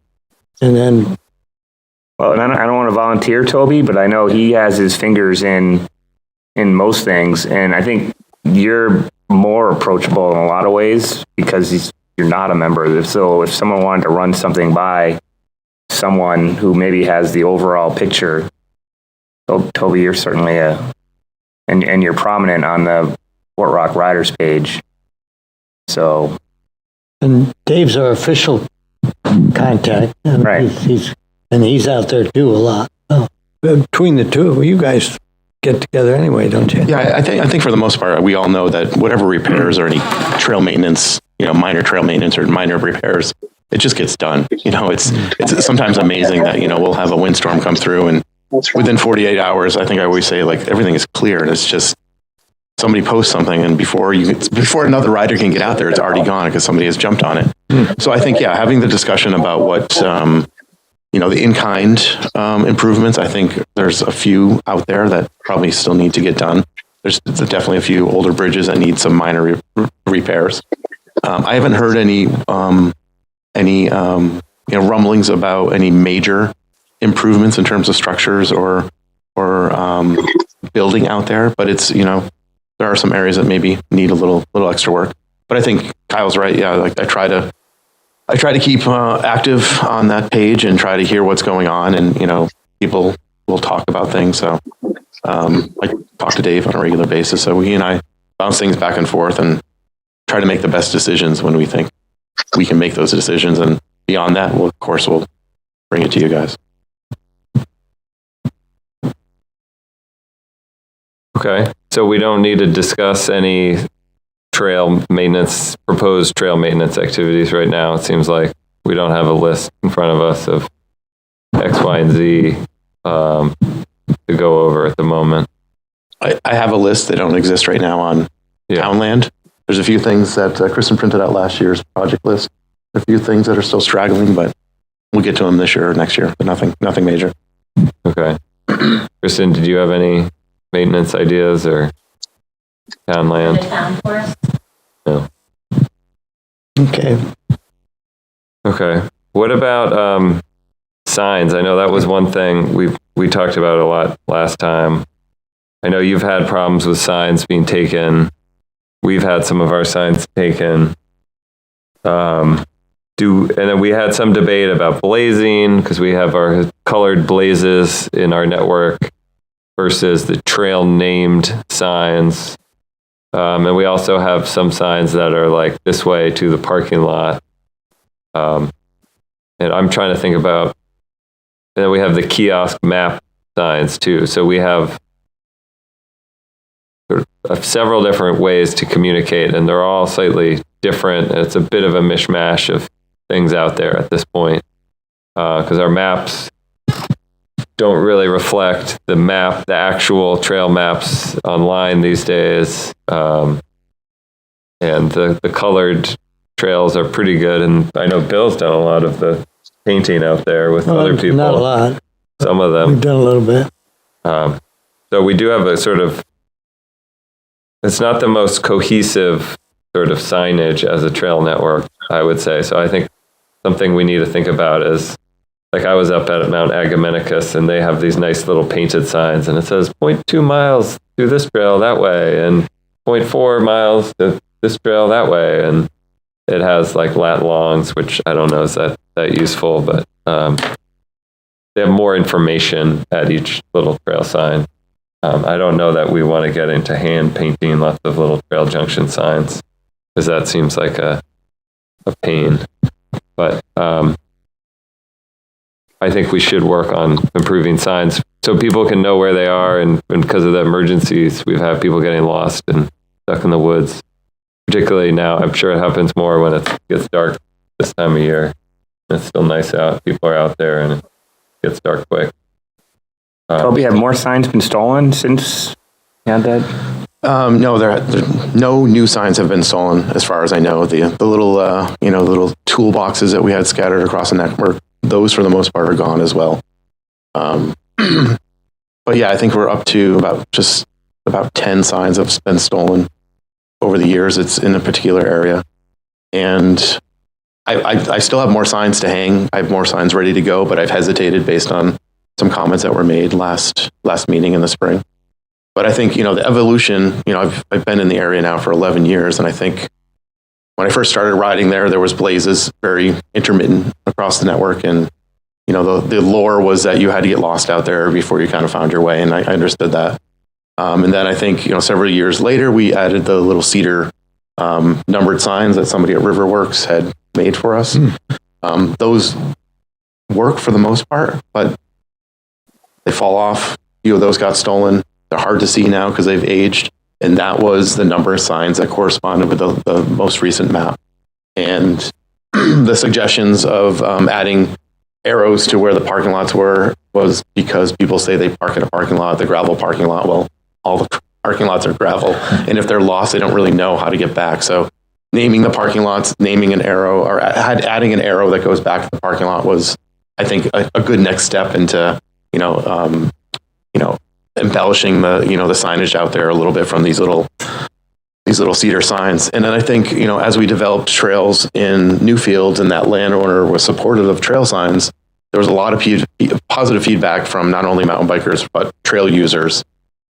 C: And then,
D: Well, and I don't want to volunteer Toby, but I know he has his fingers in most things, and I think you're more approachable in a lot of ways because you're not a member. So if someone wanted to run something by someone who maybe has the overall picture, Toby, you're certainly and you're prominent on the Fort Rock Riders page. So,
C: and Dave's our official contact. I mean,
D: right.
C: He's out there too a lot. Oh, between the two, you guys get together anyway, don't you?
G: Yeah, I think for the most part, we all know that whatever repairs or any trail maintenance, minor trail maintenance or minor repairs, it just gets done. It's sometimes amazing that, we'll have a windstorm come through and within 48 hours, I think I always say like everything is clear and it's just somebody posts something and before another rider can get out there, it's already gone because somebody has jumped on it. So I think, having the discussion about what, the in-kind improvements, I think there's a few out there that probably still need to get done. There's definitely a few older bridges that need some minor repairs. I haven't heard any rumblings about any major improvements in terms of structures or building out there, but it's there are some areas that maybe need a little extra work. But I think Kyle's right. Yeah, like I try to keep active on that page and try to hear what's going on, and people will talk about things. So I talk to Dave on a regular basis, so he and I bounce things back and forth, and try to make the best decisions when we think we can make those decisions. And beyond that, we'll bring it to you guys.
B: Okay. So we don't need to discuss any proposed trail maintenance activities right now. It seems like we don't have a list in front of us of X, Y, and Z to go over at the moment.
G: I have a list. They don't exist right now on Townland. There's a few things that Kristen printed out last year's project list. A few things that are still straggling, but we'll get to them this year or next year, but nothing major.
B: Okay. Kristen, did you have any maintenance ideas or Townland?
E: Town forest?
B: No.
C: Okay.
B: Okay. What about signs? I know that was one thing we talked about a lot last time. I know you've had problems with signs being taken. We've had some of our signs taken. And then we had some debate about blazing because we have our colored blazes in our network versus the trail named signs. And we also have some signs that are like this way to the parking lot. And I'm trying to think about, and then we have the kiosk map signs too. So we have several different ways to communicate, and they're all slightly different. And it's a bit of a mishmash of things out there at this point because our maps don't really reflect the actual trail maps online these days. And the colored trails are pretty good. And I know Bill's done a lot of the painting out there with other people.
C: Not a lot.
B: Some of them.
C: We've done a little bit.
B: So we do have a sort of, it's not the most cohesive sort of signage as a trail network, I would say. So I think something we need to think about is, like I was up at Mount Agamenicus and they have these nice little painted signs and it says 0.2 miles to this trail that way and 0.4 miles to this trail that way. And it has like lat longs, which I don't know is that useful, but they have more information at each little trail sign. I don't know that we want to get into hand painting lots of little trail junction signs because that seems like a pain. But I think we should work on improving signs so people can know where they are. And because of the emergencies, we've had people getting lost and stuck in the woods, particularly now. I'm sure it happens more when it gets dark this time of year. It's still nice out. People are out there and it gets dark quick.
D: Toby, have more signs been stolen since you had that?
G: No, no new signs have been stolen, as far as I know. The little little toolboxes that we had scattered across the network, those for the most part are gone as well. But yeah, I think we're up to about 10 signs have been stolen over the years. It's in a particular area, and I still have more signs to hang. I have more signs ready to go, but I've hesitated based on some comments that were made last meeting in the spring. But I think, the evolution, I've been in the area now for 11 years. And I think when I first started riding there was blazes very intermittent across the network. And, the lore was that you had to get lost out there before you kind of found your way. And I understood that. And then I think, several years later, we added the little cedar numbered signs that somebody at Riverworks had made for us. Those work for the most part, but they fall off. A few of those got stolen. They're hard to see now because they've aged. And that was the number of signs that corresponded with the most recent map. And the suggestions of adding arrows to where the parking lots were was because people say they park in a parking lot, the gravel parking lot. Well, all the parking lots are gravel. And if they're lost, they don't really know how to get back. So naming the parking lots, naming an arrow, or adding an arrow that goes back to the parking lot was, I think, a good next step into embellishing the signage out there a little bit from these little cedar signs. And then I think, as we developed trails in Newfields and that landowner was supportive of trail signs, there was a lot of positive feedback from not only mountain bikers, but trail users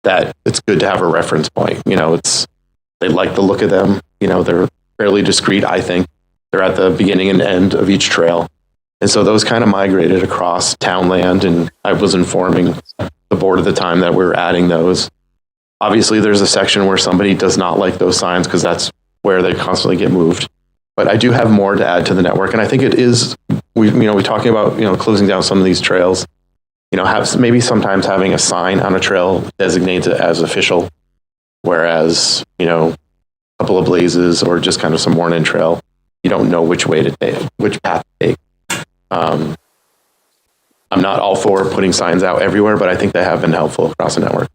G: that it's good to have a reference point. They like the look of them. They're fairly discreet, I think. They're at the beginning and end of each trail. And so those kind of migrated across Townland, and I was informing the board at the time that we were adding those. Obviously, there's a section where somebody does not like those signs because that's where they constantly get moved. But I do have more to add to the network, and I think it is, we're talking about, closing down some of these trails, maybe sometimes having a sign on a trail designated as official, whereas, a couple of blazes or just kind of some worn-in trail, you don't know which way to take, which path to take. I'm not all for putting signs out everywhere, but I think they have been helpful across the network.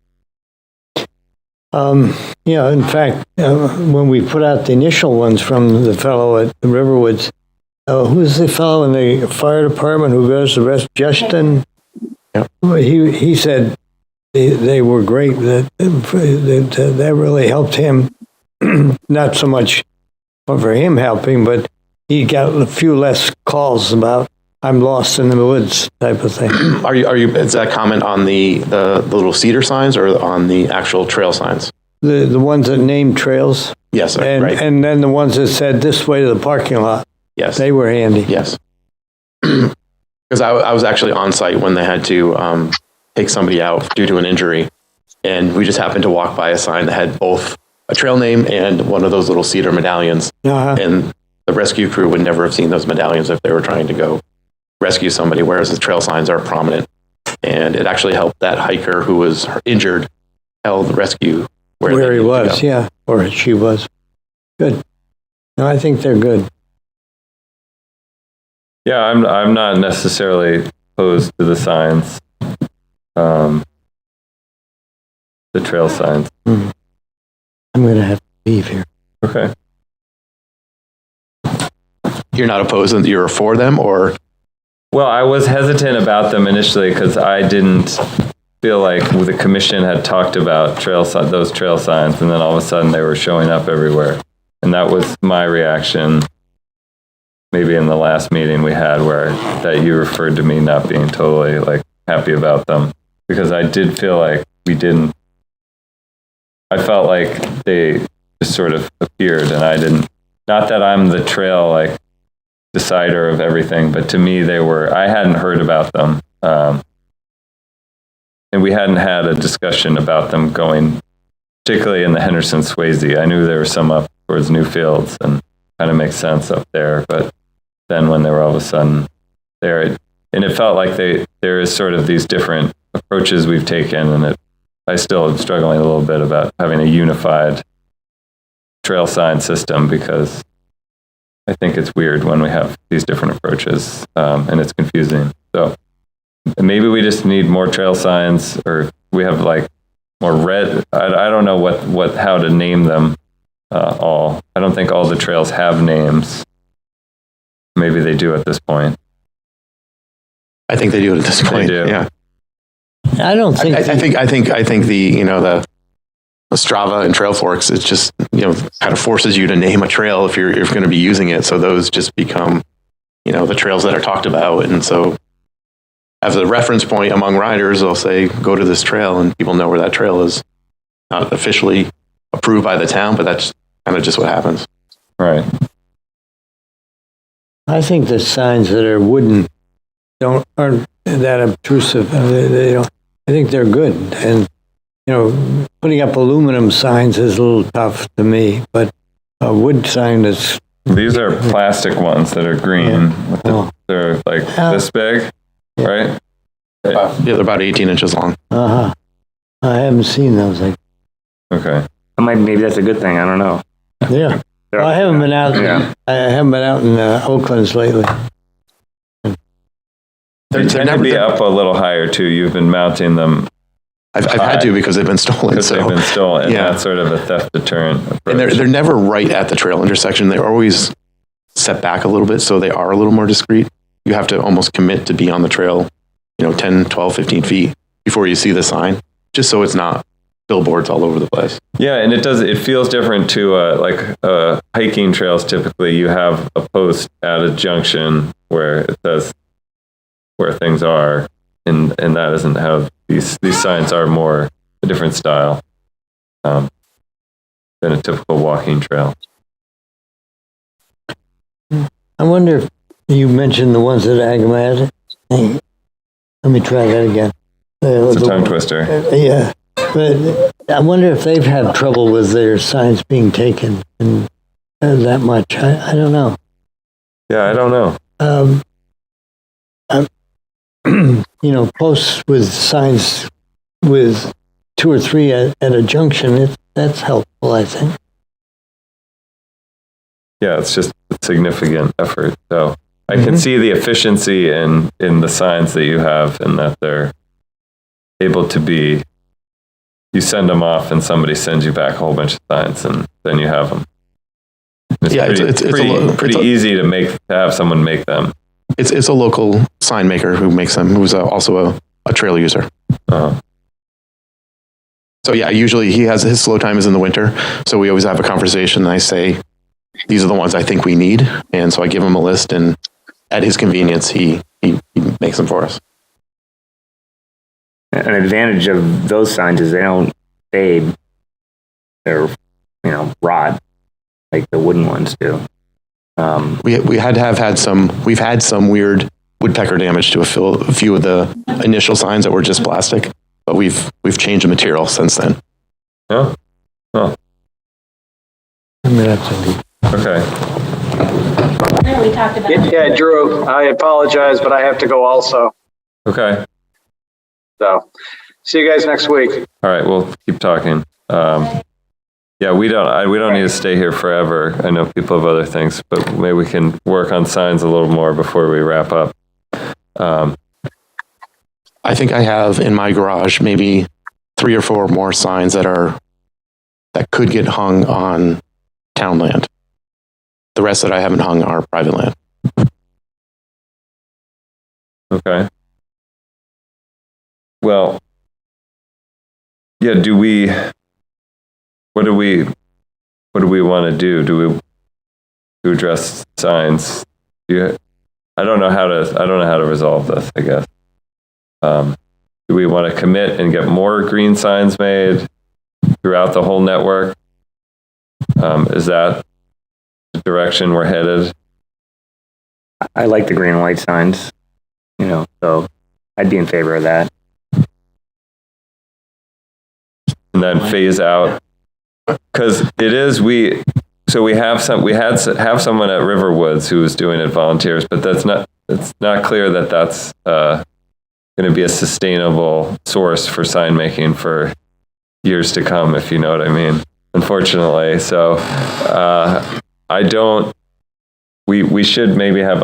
C: In fact, when we put out the initial ones from the fellow at the Riverwoods, who's the fellow in the fire department who goes to rest? Justin?
G: Yep.
C: He said they were great. That really helped him. Not so much for him helping, but he got a few less calls about "I'm lost in the woods" type of thing.
G: Are you? Is that comment on the little cedar signs or on the actual trail signs?
C: The ones that named trails.
G: Yes,
C: and,
G: right.
C: And then the ones that said "this way to the parking lot."
G: Yes,
C: they were handy.
G: Yes, because I was actually on site when they had to take somebody out due to an injury, and we just happened to walk by a sign that had both a trail name and one of those little cedar medallions, and the rescue crew would never have seen those medallions if they were trying to go rescue somebody, whereas the trail signs are prominent. And it actually helped that hiker who was injured tell the rescue where
C: he was, or she was. Good. No, I think they're good.
B: Yeah, I'm not necessarily opposed to the signs, the trail signs.
C: I'm going to have to leave here.
B: Okay.
G: You're not opposed, and you're for them, or?
B: Well, I was hesitant about them initially because I didn't feel like the commission had talked about those trail signs, and then all of a sudden they were showing up everywhere. And that was my reaction, maybe in the last meeting we had, that you referred to me not being totally happy about them, because I did feel like I felt like they just sort of appeared, and I didn't. Not that I'm the trail decider of everything, but to me I hadn't heard about them, and we hadn't had a discussion about them going, particularly in the Henderson Swayze. I knew there were some up towards Newfields, and kind of makes sense up there, but then when they were all of a sudden there, and it felt like there is sort of these different approaches we've taken, and I still am struggling a little bit about having a unified trail sign system, because I think it's weird when we have these different approaches, and it's confusing. So maybe we just need more trail signs, or we have more red. I don't know how to name them all. I don't think all the trails have names. Maybe they do at this point.
G: I think they do at this point.
B: They do.
G: Yeah.
C: I don't think.
G: I think the the Strava and Trail Forks, it just kind of forces you to name a trail if you're going to be using it. So those just become the trails that are talked about, and so as a reference point among riders, they'll say go to this trail, and people know where that trail is. Not officially approved by the town, but that's kind of just what happens.
B: Right.
C: I think the signs that are wooden aren't that obtrusive. They don't. I think they're good, and putting up aluminum signs is a little tough to me. But a wood sign is.
B: These are plastic ones that are green. They're this big, right?
G: Yeah, they're about 18 inches long.
C: I haven't seen those.
B: Okay.
D: Maybe that's a good thing. I don't know.
C: Yeah. Well, I haven't been out.
D: Yeah.
C: I haven't been out in Oaklands lately.
B: They tend to be up a little higher too. You've been mounting them.
G: I've had to because they've been stolen.
B: Because they've been stolen, and that's sort of a theft deterrent approach.
G: And they're never right at the trail intersection. They're always set back a little bit, so they are a little more discreet. You have to almost commit to be on the trail, 10, 12, 15 feet before you see the sign, just so it's not billboards all over the place.
B: Yeah, and it feels different to hiking trails. Typically, you have a post at a junction where it says where things are, and that isn't how these signs are. More a different style than a typical walking trail.
C: I wonder if you mentioned the ones at Agamad. Let me try that again.
B: It's a tongue twister.
C: Yeah. But I wonder if they've had trouble with their signs being taken. And that much. I don't know.
B: Yeah, I don't know.
C: Posts with signs with 2 or 3 at a junction, that's helpful, I think.
B: Yeah, it's just a significant effort. So I can see the efficiency in the signs that you have, and that they're able to be, you send them off and somebody sends you back a whole bunch of signs, and then you have them. It's pretty easy to have someone make them.
G: It's a local sign maker who makes them, who's also a trail user.
B: Uh-huh.
G: So yeah, usually his slow time is in the winter. So we always have a conversation, and I say, these are the ones I think we need. And so I give him a list, and at his convenience, he makes them for us.
D: An advantage of those signs is they don't fade. They're, rot like the wooden ones do.
G: We've had some weird woodpecker damage to a few of the initial signs that were just plastic, but we've changed the material since then.
B: Yeah. Oh. Okay.
E: We talked about
F: Yeah, Drew, I apologize, but I have to go also.
B: Okay.
F: So, see you guys next week.
B: All right, we'll keep talking. Yeah, we don't need to stay here forever. I know people have other things, but maybe we can work on signs a little more before we wrap up.
G: I think I have in my garage maybe 3 or 4 more signs that could get hung on town land. The rest that I haven't hung are private land.
B: Okay. Well, yeah, what do we want to do? Do we address signs? I don't know how to resolve this, I guess. Do we want to commit and get more green signs made throughout the whole network? Is that the direction we're headed?
D: I like the green and white signs, so I'd be in favor of that.
B: And then phase out, because we have someone at Riverwoods who was doing it volunteers, but it's not clear that that's going to be a sustainable source for sign making for years to come, if you know what I mean, unfortunately. So we should maybe have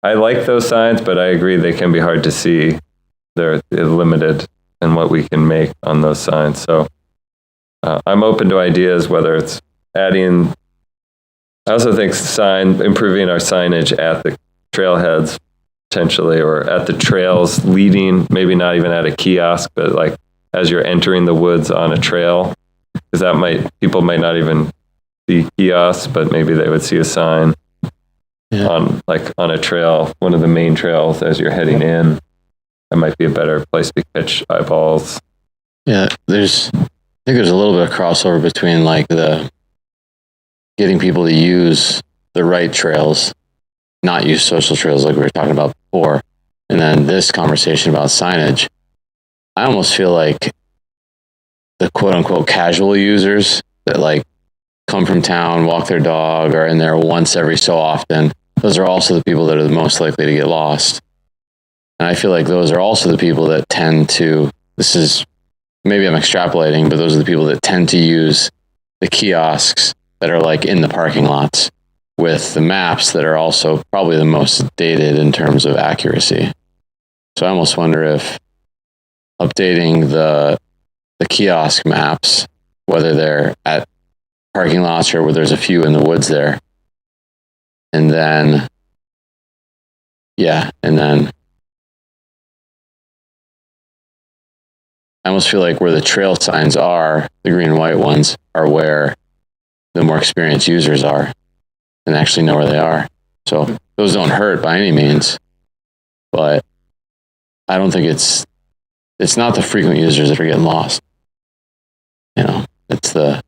B: I like those signs, but I agree they can be hard to see. They're limited in what we can make on those signs. So I'm open to ideas, whether it's adding, I also think improving our signage at the trailheads potentially, or at the trails leading, maybe not even at a kiosk, but like as you're entering the woods on a trail, because people might not even see kiosks, but maybe they would see a sign on a trail, one of the main trails as you're heading in. That might be a better place to catch eyeballs.
H: Yeah, I think there's a little bit of crossover between like the getting people to use the right trails, not use social trails like we were talking about before, and then this conversation about signage. I almost feel like the quote unquote casual users that like come from town, walk their dog, are in there once every so often, those are also the people that are the most likely to get lost. And I feel like those are also the people that tend to, maybe I'm extrapolating, but those are the people that tend to use the kiosks that are like in the parking lots with the maps that are also probably the most dated in terms of accuracy. So I almost wonder if updating the kiosk maps, whether they're at parking lots or where there's a few in the woods there, and then I almost feel like where the trail signs are, the green and white ones, are where the more experienced users are and actually know where they are. So those don't hurt by any means, but I don't think it's not the frequent users that are getting lost. It's the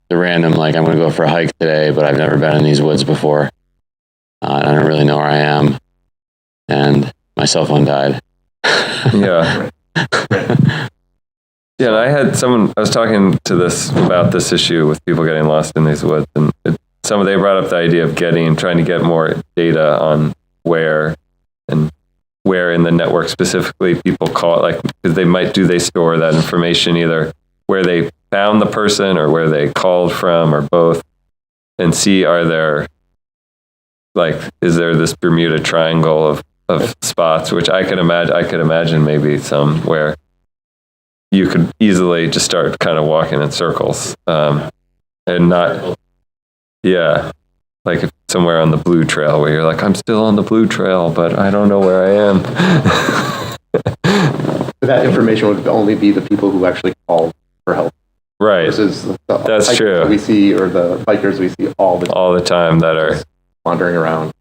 H: random, like, I'm going to go for a hike today, but I've never been in these woods before. I don't really know where I am. And my cell phone died.
B: Yeah. Yeah, and I was talking about this issue with people getting lost in these woods, and they brought up the idea of trying to get more data on where in the network specifically people call it, because they store that information either where they found the person or where they called from or both, and see is there this Bermuda Triangle of spots, which I could imagine maybe some where you could easily just start kind of walking in circles, and not, yeah, like somewhere on the blue trail where you're like, I'm still on the blue trail, but I don't know where I am.
G: That information would only be the people who actually called for help.
B: Right.
G: Versus the
B: That's true.
G: we see, or the bikers we see all the
B: time that are
G: wandering around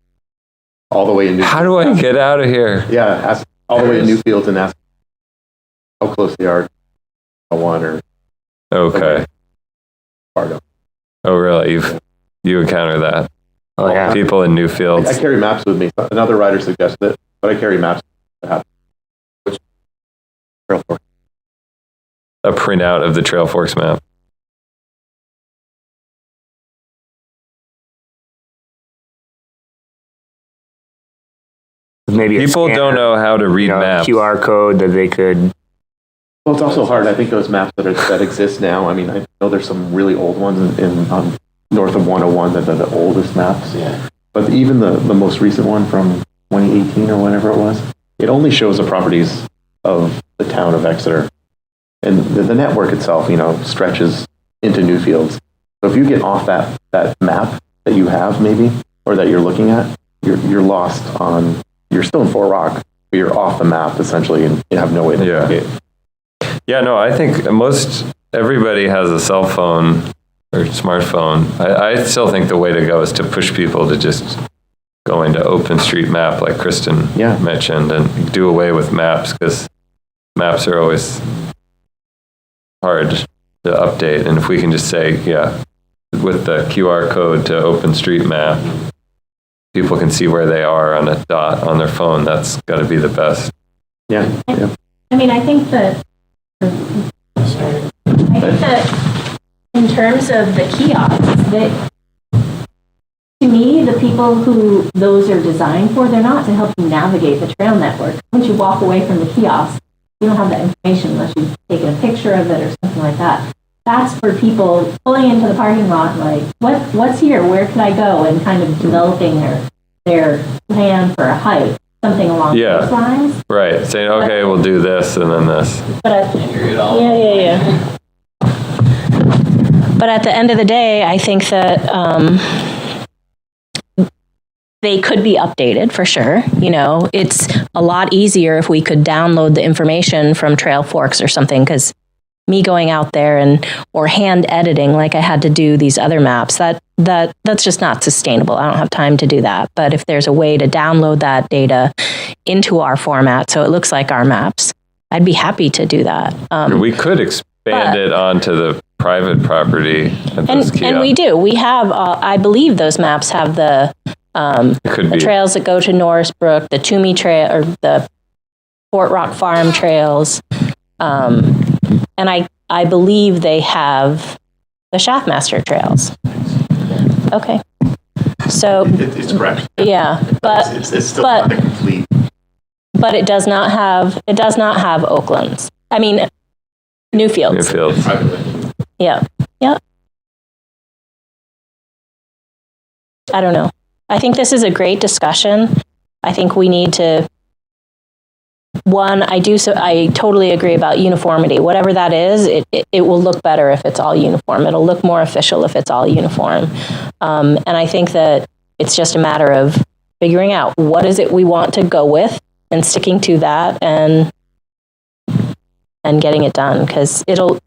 G: all the way in Newfields.
B: How do I get out of here?
G: Yeah, ask all the way to Newfields and ask how close they are to one or
B: Okay.
G: Fargo.
B: Oh, really? You encounter that?
D: Oh, yeah.
B: People in Newfields.
G: I carry maps with me. Another rider suggested it, but I carry maps.
B: A printout of the Trail Forks map.
D: Maybe
B: People don't know how to read maps.
D: QR code that they could.
G: Well, it's also hard. I think those maps that exist now. I mean, I know there's some really old ones on north of 101 that are the oldest maps. Yeah. But even the most recent one from 2018 or whenever it was, it only shows the properties of the town of Exeter, and the network itself, stretches into Newfields. So if you get off that map that you have maybe, or that you're looking at, you're lost on. You're still in Fort Rock, but you're off the map essentially, and you have no way to navigate.
B: Yeah, no, I think everybody has a cell phone or smartphone. I still think the way to go is to push people to just go into OpenStreetMap, like Kristen mentioned, and do away with maps, because maps are always hard to update. And if we can just say, with the QR code to OpenStreetMap, people can see where they are on a dot on their phone. That's got to be the best.
G: Yeah.
E: I mean, I think that in terms of the kiosks, that to me, the people who those are designed for, they're not to help you navigate the trail network. Once you walk away from the kiosk, you don't have that information unless you've taken a picture of it or something like that. That's for people pulling into the parking lot, like, what's here? Where can I go? And kind of developing their plan for a hike, something along those lines.
B: Right. Saying, okay, we'll do this and then this.
E: But But at the end of the day, I think that they could be updated for sure. It's a lot easier if we could download the information from Trail Forks or something, because me going out there or hand editing like I had to do these other maps, that's just not sustainable. I don't have time to do that. But if there's a way to download that data into our format so it looks like our maps, I'd be happy to do that.
B: We could expand it onto the private property at those kiosks.
E: And we do. We have, I believe those maps have the trails that go to Norrisbrook, the Toomey Trail, or the Fort Rock Farm trails. And I believe they have the Shaftmaster trails. Okay. So
G: it's correct.
E: Yeah, but
G: it's still not complete.
E: But it does not have Oaklands. I mean, Newfields. Yeah. I don't know. I think this is a great discussion. I think we need to. I totally agree about uniformity. Whatever that is, it will look better if it's all uniform. It'll look more official if it's all uniform. And I think that it's just a matter of figuring out what is it we want to go with and sticking to that and getting it done, because it'll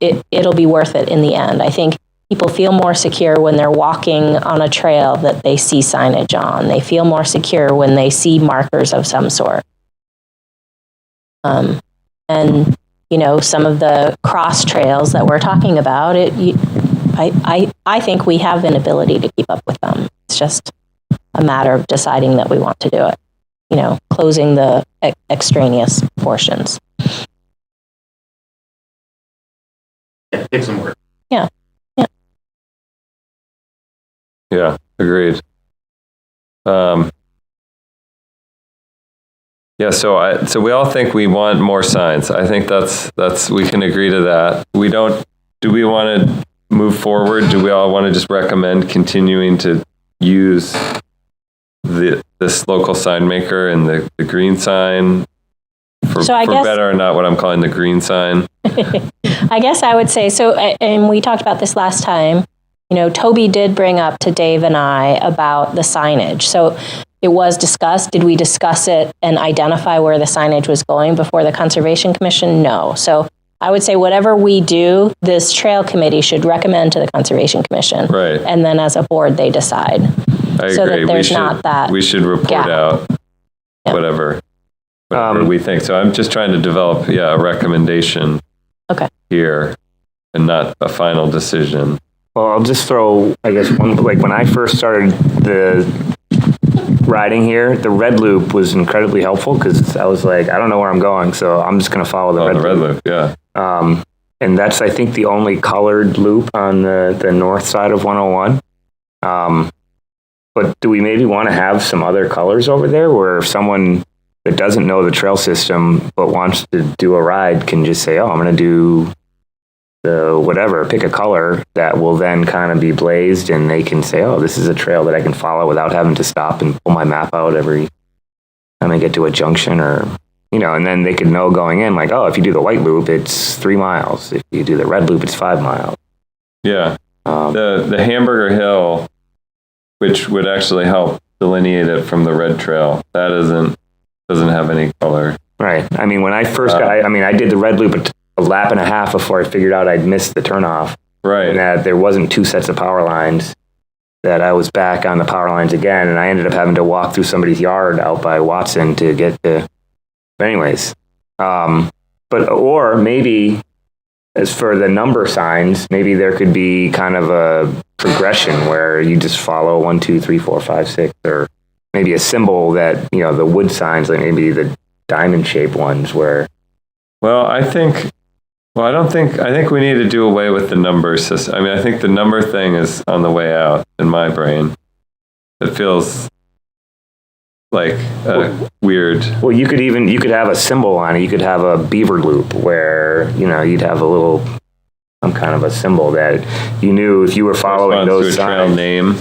E: be worth it in the end. I think people feel more secure when they're walking on a trail that they see signage on. They feel more secure when they see markers of some sort. And some of the cross trails that we're talking about, I think we have an ability to keep up with them. It's just a matter of deciding that we want to do it. Closing the extraneous portions.
G: Take some work.
B: Yeah, agreed. Yeah, so we all think we want more signs. I think that's we can agree to that. Do we want to move forward? Do we all want to just recommend continuing to use this local sign maker and the green sign for better or not what I'm calling the green sign?
E: I guess I would say so, and we talked about this last time. Toby did bring up to Dave and I about the signage. So it was discussed. Did we discuss it and identify where the signage was going before the Conservation Commission? No. So I would say whatever we do, this trail committee should recommend to the Conservation Commission.
B: Right.
E: And then as a board, they decide.
B: I
E: so
B: agree.
E: That there's not that
B: we should report
E: gap.
B: out whatever we think. So I'm just trying to develop, a recommendation here and not a final decision.
D: Well, I'll just throw, I guess, one, like when I first started the riding here, the red loop was incredibly helpful because I was like, I don't know where I'm going, so I'm just going to follow the red loop.
B: Yeah.
D: And that's, I think, the only colored loop on the north side of 101. But do we maybe want to have some other colors over there where if someone that doesn't know the trail system but wants to do a ride can just say, oh, I'm going to do pick a color that will then kind of be blazed and they can say, oh, this is a trail that I can follow without having to stop and pull my map out every time I get to a junction or, and then they could know going in like, oh, if you do the white loop, it's 3 miles. If you do the red loop, it's 5 miles.
B: Yeah. The Hamburger Hill, which would actually help delineate it from the red trail, that doesn't have any color.
D: Right. I mean, when I first I did the red loop a lap and a half before I figured out I'd missed the turnoff.
B: Right.
D: And that there wasn't 2 sets of power lines, that I was back on the power lines again, and I ended up having to walk through somebody's yard out by Watson to get to. But anyways, or maybe as for the number signs, maybe there could be kind of a progression where you just follow 1, 2, 3, 4, 5, 6, or maybe a symbol that, the wood signs, like maybe the diamond shaped ones where.
B: Well, I think we need to do away with the number system. I mean, I think the number thing is on the way out in my brain. It feels like weird.
D: Well, you could have a symbol on it. You could have a beaver loop where, you'd have some kind of a symbol that you knew if you were following those signs.
B: Trail name.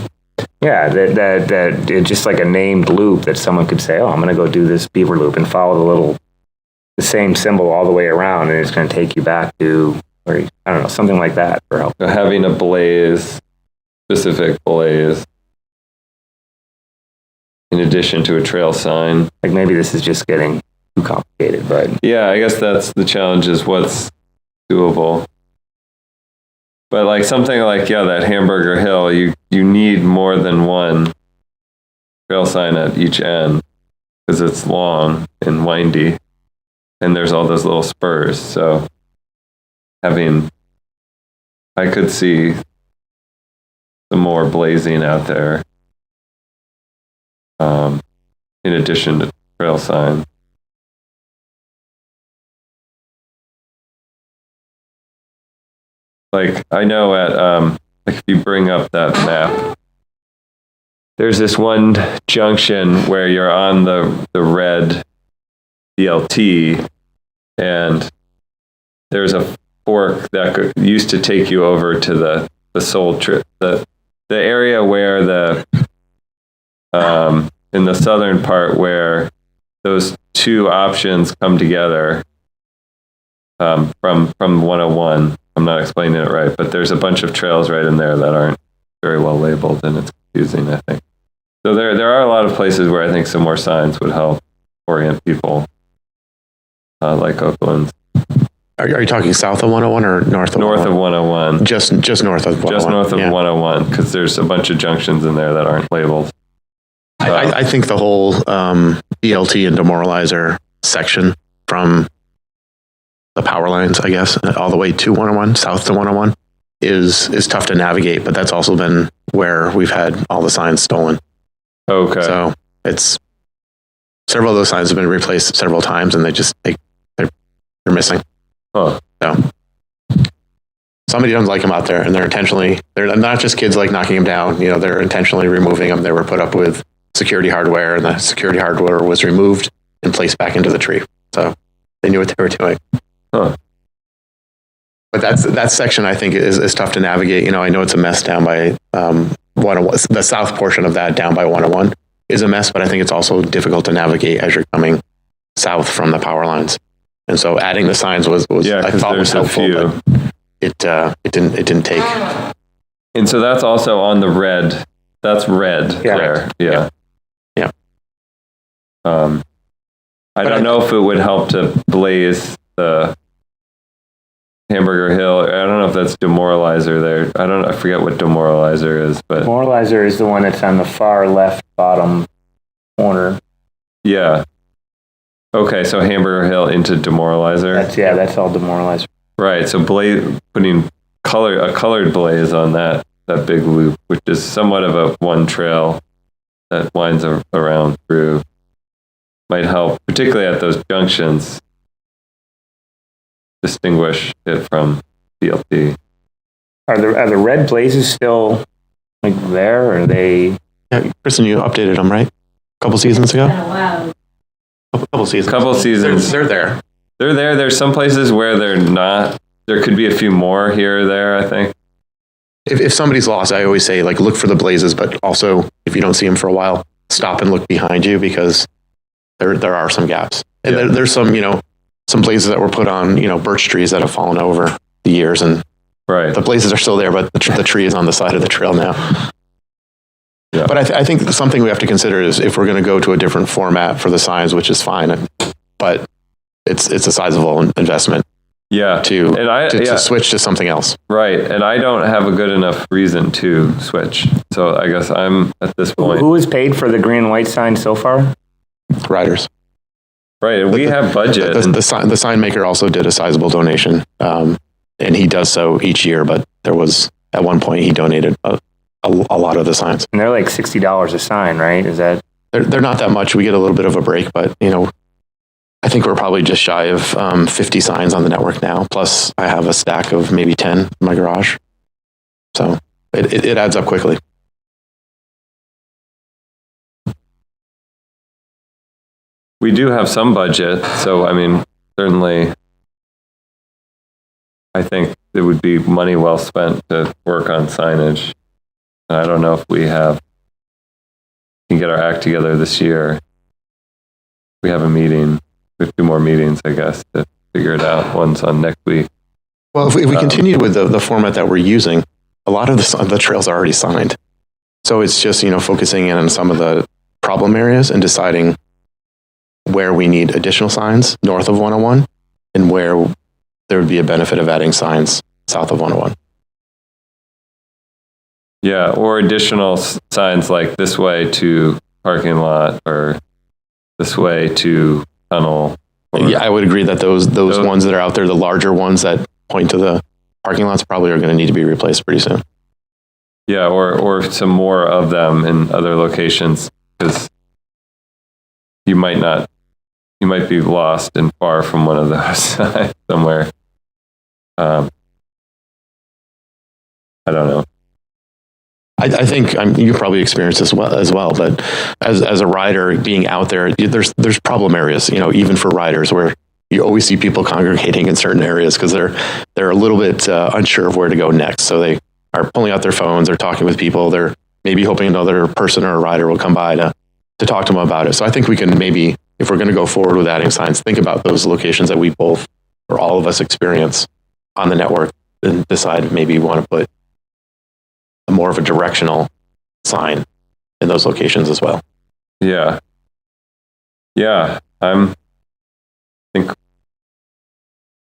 D: Yeah, that it's just like a named loop that someone could say, oh, I'm going to go do this beaver loop and follow the same symbol all the way around, and it's going to take you back to, or I don't know, something like that for help.
B: Having a specific blaze, in addition to a trail sign.
D: Like maybe this is just getting too complicated, but.
B: Yeah, I guess that's the challenge, is what's doable. But like something like, that Hamburger Hill, you need more than one trail sign at each end because it's long and windy. And there's all those little spurs. So I could see some more blazing out there in addition to trail sign. Like I know at if you bring up that map, there's this one junction where you're on the red BLT, and there's a fork that used to take you over to the Soul trip, the area where in the southern part where those 2 options come together from 101. I'm not explaining it right, but there's a bunch of trails right in there that aren't very well labeled, and it's confusing, I think. So there are a lot of places where I think some more signs would help orient people, like Oakland.
G: Are you talking south of 101 or north of 101?
B: North of 101.
G: Just north of 101.
B: Just north of 101, because there's a bunch of junctions in there that aren't labeled. So,
G: I think the whole BLT and demoralizer section from the power lines, I guess, all the way to 101, south to 101, is tough to navigate, but that's also been where we've had all the signs stolen.
B: Okay.
G: So it's several of those signs have been replaced several times, and they're missing.
B: Huh.
G: somebody doesn't like them out there, and they're not just kids like knocking them down. They're intentionally removing them. They were put up with security hardware, and the security hardware was removed and placed back into the tree. So they knew what they were doing.
B: Huh.
G: But that section, I think, is tough to navigate. I know it's a mess down by 101. The south portion of that down by 101 is a mess, but I think it's also difficult to navigate as you're coming south from the power lines. And so adding the signs was I thought was helpful, but it didn't take.
B: And so that's also on the red. That's red there. Yeah. I don't know if it would help to blaze the Hamburger Hill. I don't know if that's demoralizer there. I forget what demoralizer is, but
D: Demoralizer is the one that's on the far left bottom corner.
B: yeah. Okay, so Hamburger Hill into demoralizer.
D: That's all demoralizer.
B: Right. So putting a colored blaze on that big loop, which is somewhat of a one trail that winds around through, might help, particularly at those junctions, distinguish it from BLT.
D: Are the red blazes still like there? Or are they?
G: Yeah, Kristen, you updated them, right? A couple seasons ago.
E: Wow.
G: Couple seasons.
B: Couple seasons.
G: They're there.
B: They're there. There's some places where they're not. There could be a few more here or there, I think.
G: If somebody's lost, I always say, look for the blazes, but also, if you don't see them for a while, stop and look behind you, because there are some gaps. And there's some, some blazes that were put on, birch trees that have fallen over the years, and
B: right.
G: The blazes are still there, but the tree is on the side of the trail now.
B: Yeah.
G: But I think something we have to consider is if we're going to go to a different format for the signs, which is fine, but it's a sizable investment.
B: Yeah.
G: To switch to something else.
B: Right. And I don't have a good enough reason to switch. So I guess I'm at this point.
D: Who has paid for the green and white sign so far?
G: Riders.
B: Right. And we have budget.
G: The sign maker also did a sizable donation. And he does so each year, but there was, at one point, he donated a lot of the signs.
D: And they're like $60 a sign, right? Is that?
G: They're not that much. We get a little bit of a break, but, I think we're probably just shy of 50 signs on the network now. Plus, I have a stack of maybe 10 in my garage. So it adds up quickly.
B: We do have some budget. So, certainly, I think it would be money well spent to work on signage. And I don't know if we can get our act together this year. We have a meeting. We have 2 more meetings, I guess, to figure it out. One's on next week.
G: Well, if we continue with the format that we're using, a lot of the trails are already signed. So it's just, focusing in on some of the problem areas and deciding where we need additional signs north of 101 and where there would be a benefit of adding signs south of 101.
B: Yeah, or additional signs like this way to parking lot or this way to tunnel.
G: Yeah, I would agree that those ones that are out there, the larger ones that point to the parking lots, probably are going to need to be replaced pretty soon.
B: Yeah, or some more of them in other locations, because you might be lost and far from one of those somewhere. I don't know.
G: I think you probably experienced this as well, but as a rider being out there, there's problem areas, even for riders, where you always see people congregating in certain areas because they're a little bit unsure of where to go next. So they are pulling out their phones, they're talking with people, they're maybe hoping another person or a rider will come by to talk to them about it. So I think we can maybe, if we're going to go forward with adding signs, think about those locations that we both, or all of us, experience on the network, and decide if maybe we want to put more of a directional sign in those locations as well.
B: Yeah. I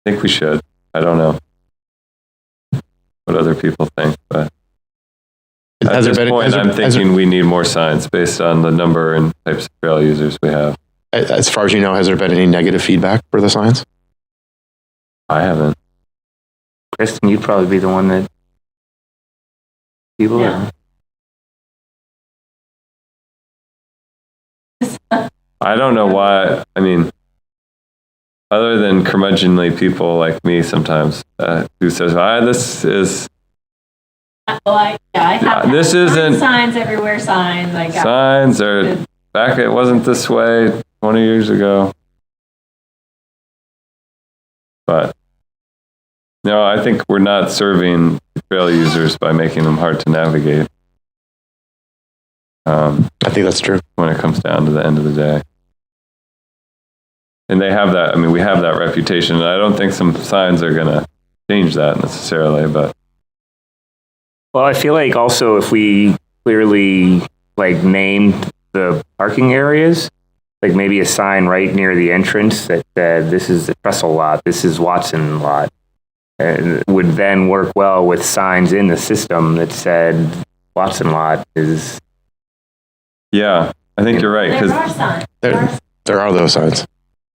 B: think we should. I don't know what other people think, but at this point, I'm thinking we need more signs based on the number and types of trail users we have.
G: As far as you know, has there been any negative feedback for the signs?
B: I haven't.
D: Kristen, you'd probably be the one that people.
E: Yeah.
B: I don't know why. other than curmudgeonly people like me sometimes, who says, this is...
E: I have
B: this isn't...
E: signs everywhere, signs. I got
B: signs are... Back, it wasn't this way 20 years ago. But, no, I think we're not serving trail users by making them hard to navigate.
G: I think that's true.
B: When it comes down to the end of the day. And they have that, I mean, we have that reputation, and I don't think some signs are going to change that necessarily, but...
D: Well, I feel like also if we clearly like named the parking areas, like maybe a sign right near the entrance that said, this is the Trestle lot, this is Watson lot, and would then work well with signs in the system that said Watson lot is...
B: Yeah, I think you're right, because
G: There are those signs.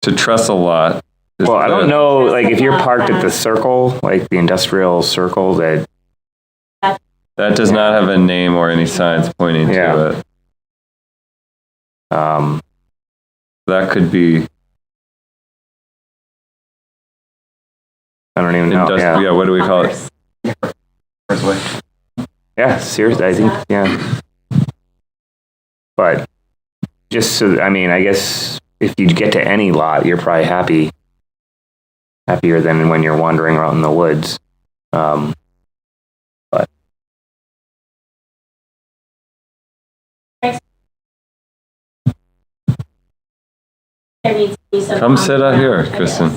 B: to Trestle lot...
D: Well, I don't know, like if you're parked at the circle, like the industrial circle, that
B: does not have a name or any signs pointing to it. That could be...
D: I don't even know.
B: Yeah, what do we call it?
D: Yeah, seriously, I think, yeah. But just so, I mean, I guess if you get to any lot, you're probably happier than when you're wandering around in the woods. But
E: there needs to be some.
B: Come sit out here, Kristen.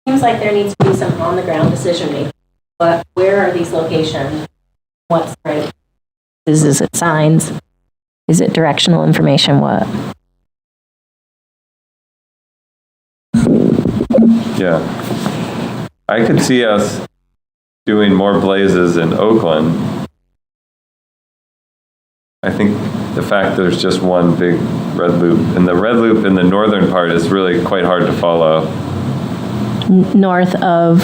E: Seems like there needs to be some on the ground decision making. But where are these locations? What's right? Is it signs? Is it directional information? What?
B: Yeah. I could see us doing more blazes in Oakland. I think the fact there's just one big red loop, and the red loop in the northern part is really quite hard to follow.
E: North of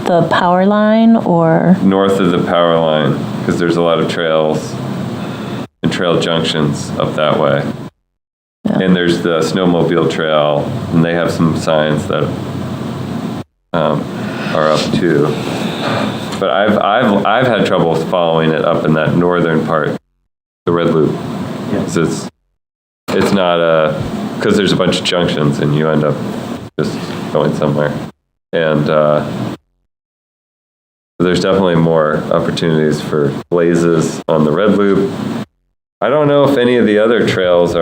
E: the power line, or?
B: North of the power line, because there's a lot of trails and trail junctions up that way. Yeah. And there's the snowmobile trail, and they have some signs that are up too. But I've had trouble following it up in that northern part, the red loop. Yeah. It's not because there's a bunch of junctions, and you end up just going somewhere. And there's definitely more opportunities for blazes on the red loop. I don't know if any of the other trails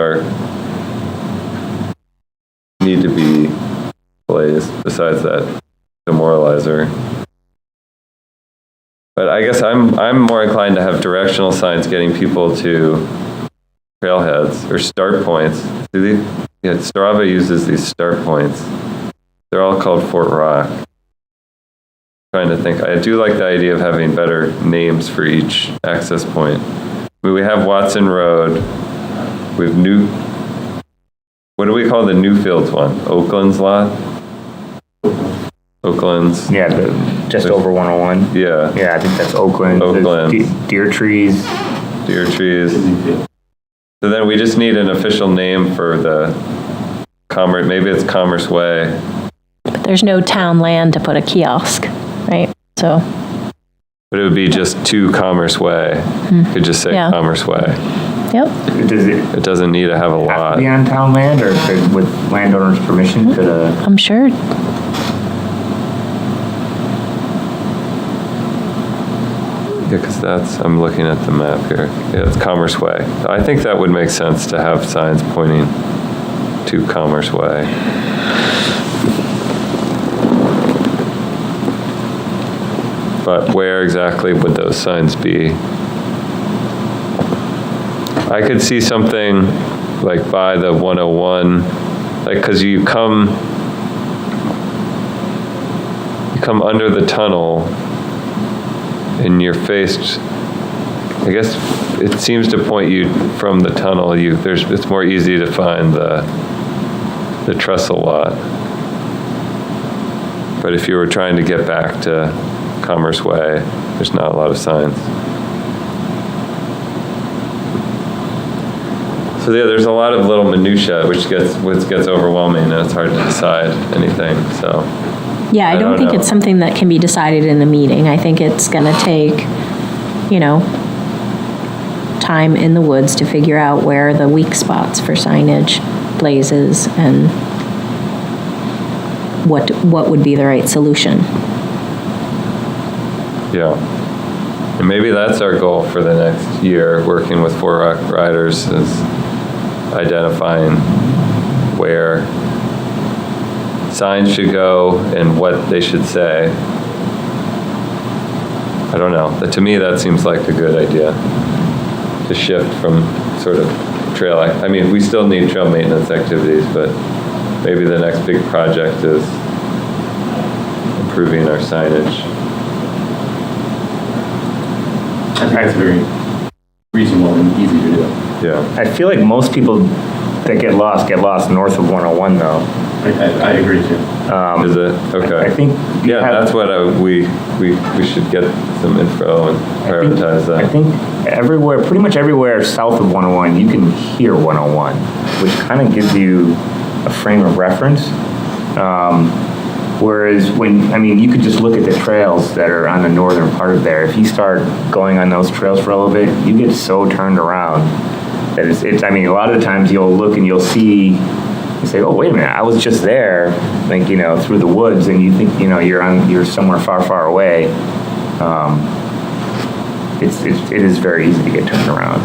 B: need to be blazed besides that demoralizer. But I guess I'm more inclined to have directional signs getting people to trailheads or start points. Strava uses these start points. They're all called Fort Rock. I'm trying to think. I do like the idea of having better names for each access point. I mean, we have Watson Road. We have what do we call the Newfields one? Oakland's lot? Oakland's.
D: Yeah, just over 101.
B: Yeah.
D: Yeah, I think that's Oakland. Deer Trees.
B: Deer Trees. So then we just need an official name for the Commerce. Maybe it's Commerce Way.
E: But there's no town land to put a kiosk, right? So.
B: But it would be just to Commerce Way. Mm-hmm. Could just say Commerce Way.
E: Yep.
B: It doesn't need to have a lot.
D: To be on town land, or with landowners' permission?
E: I'm sure.
B: Yeah, because I'm looking at the map here. Yeah, it's Commerce Way. I think that would make sense to have signs pointing to Commerce Way. But where exactly would those signs be? I could see something like by the 101, like because you come under the tunnel and you're faced, I guess it seems to point you from the tunnel. It's more easy to find the trestle lot. But if you were trying to get back to Commerce Way, there's not a lot of signs. So yeah, there's a lot of little minutia which gets overwhelming, and it's hard to decide anything. So
E: Yeah, I don't think
B: know.
E: it's something that can be decided in a meeting. I think it's going to take, time in the woods to figure out where the weak spots for signage, blazes, and what would be the right solution.
B: Yeah. And maybe that's our goal for the next year, working with Four Rock Riders, is identifying where signs should go and what they should say. I don't know. To me, that seems like a good idea, to shift from sort of trail. I mean, we still need trail maintenance activities, but maybe the next big project is improving our signage.
I: I think that's very reasonable and easy to do.
B: Yeah.
D: I feel like most people that get lost north of 101 though.
I: I agree too.
B: Is it? Okay.
D: I think
B: that's what we should get some info and prioritize that.
D: I think pretty much everywhere south of 101, you can hear 101, which kind of gives you a frame of reference. Whereas you could just look at the trails that are on the northern part of there. If you start going on those trails for a little bit, you get so turned around that a lot of the times you'll look and you'll see, you say, oh, wait a minute, I was just there, through the woods, and you think, you're somewhere far, far away. It is very easy to get turned around.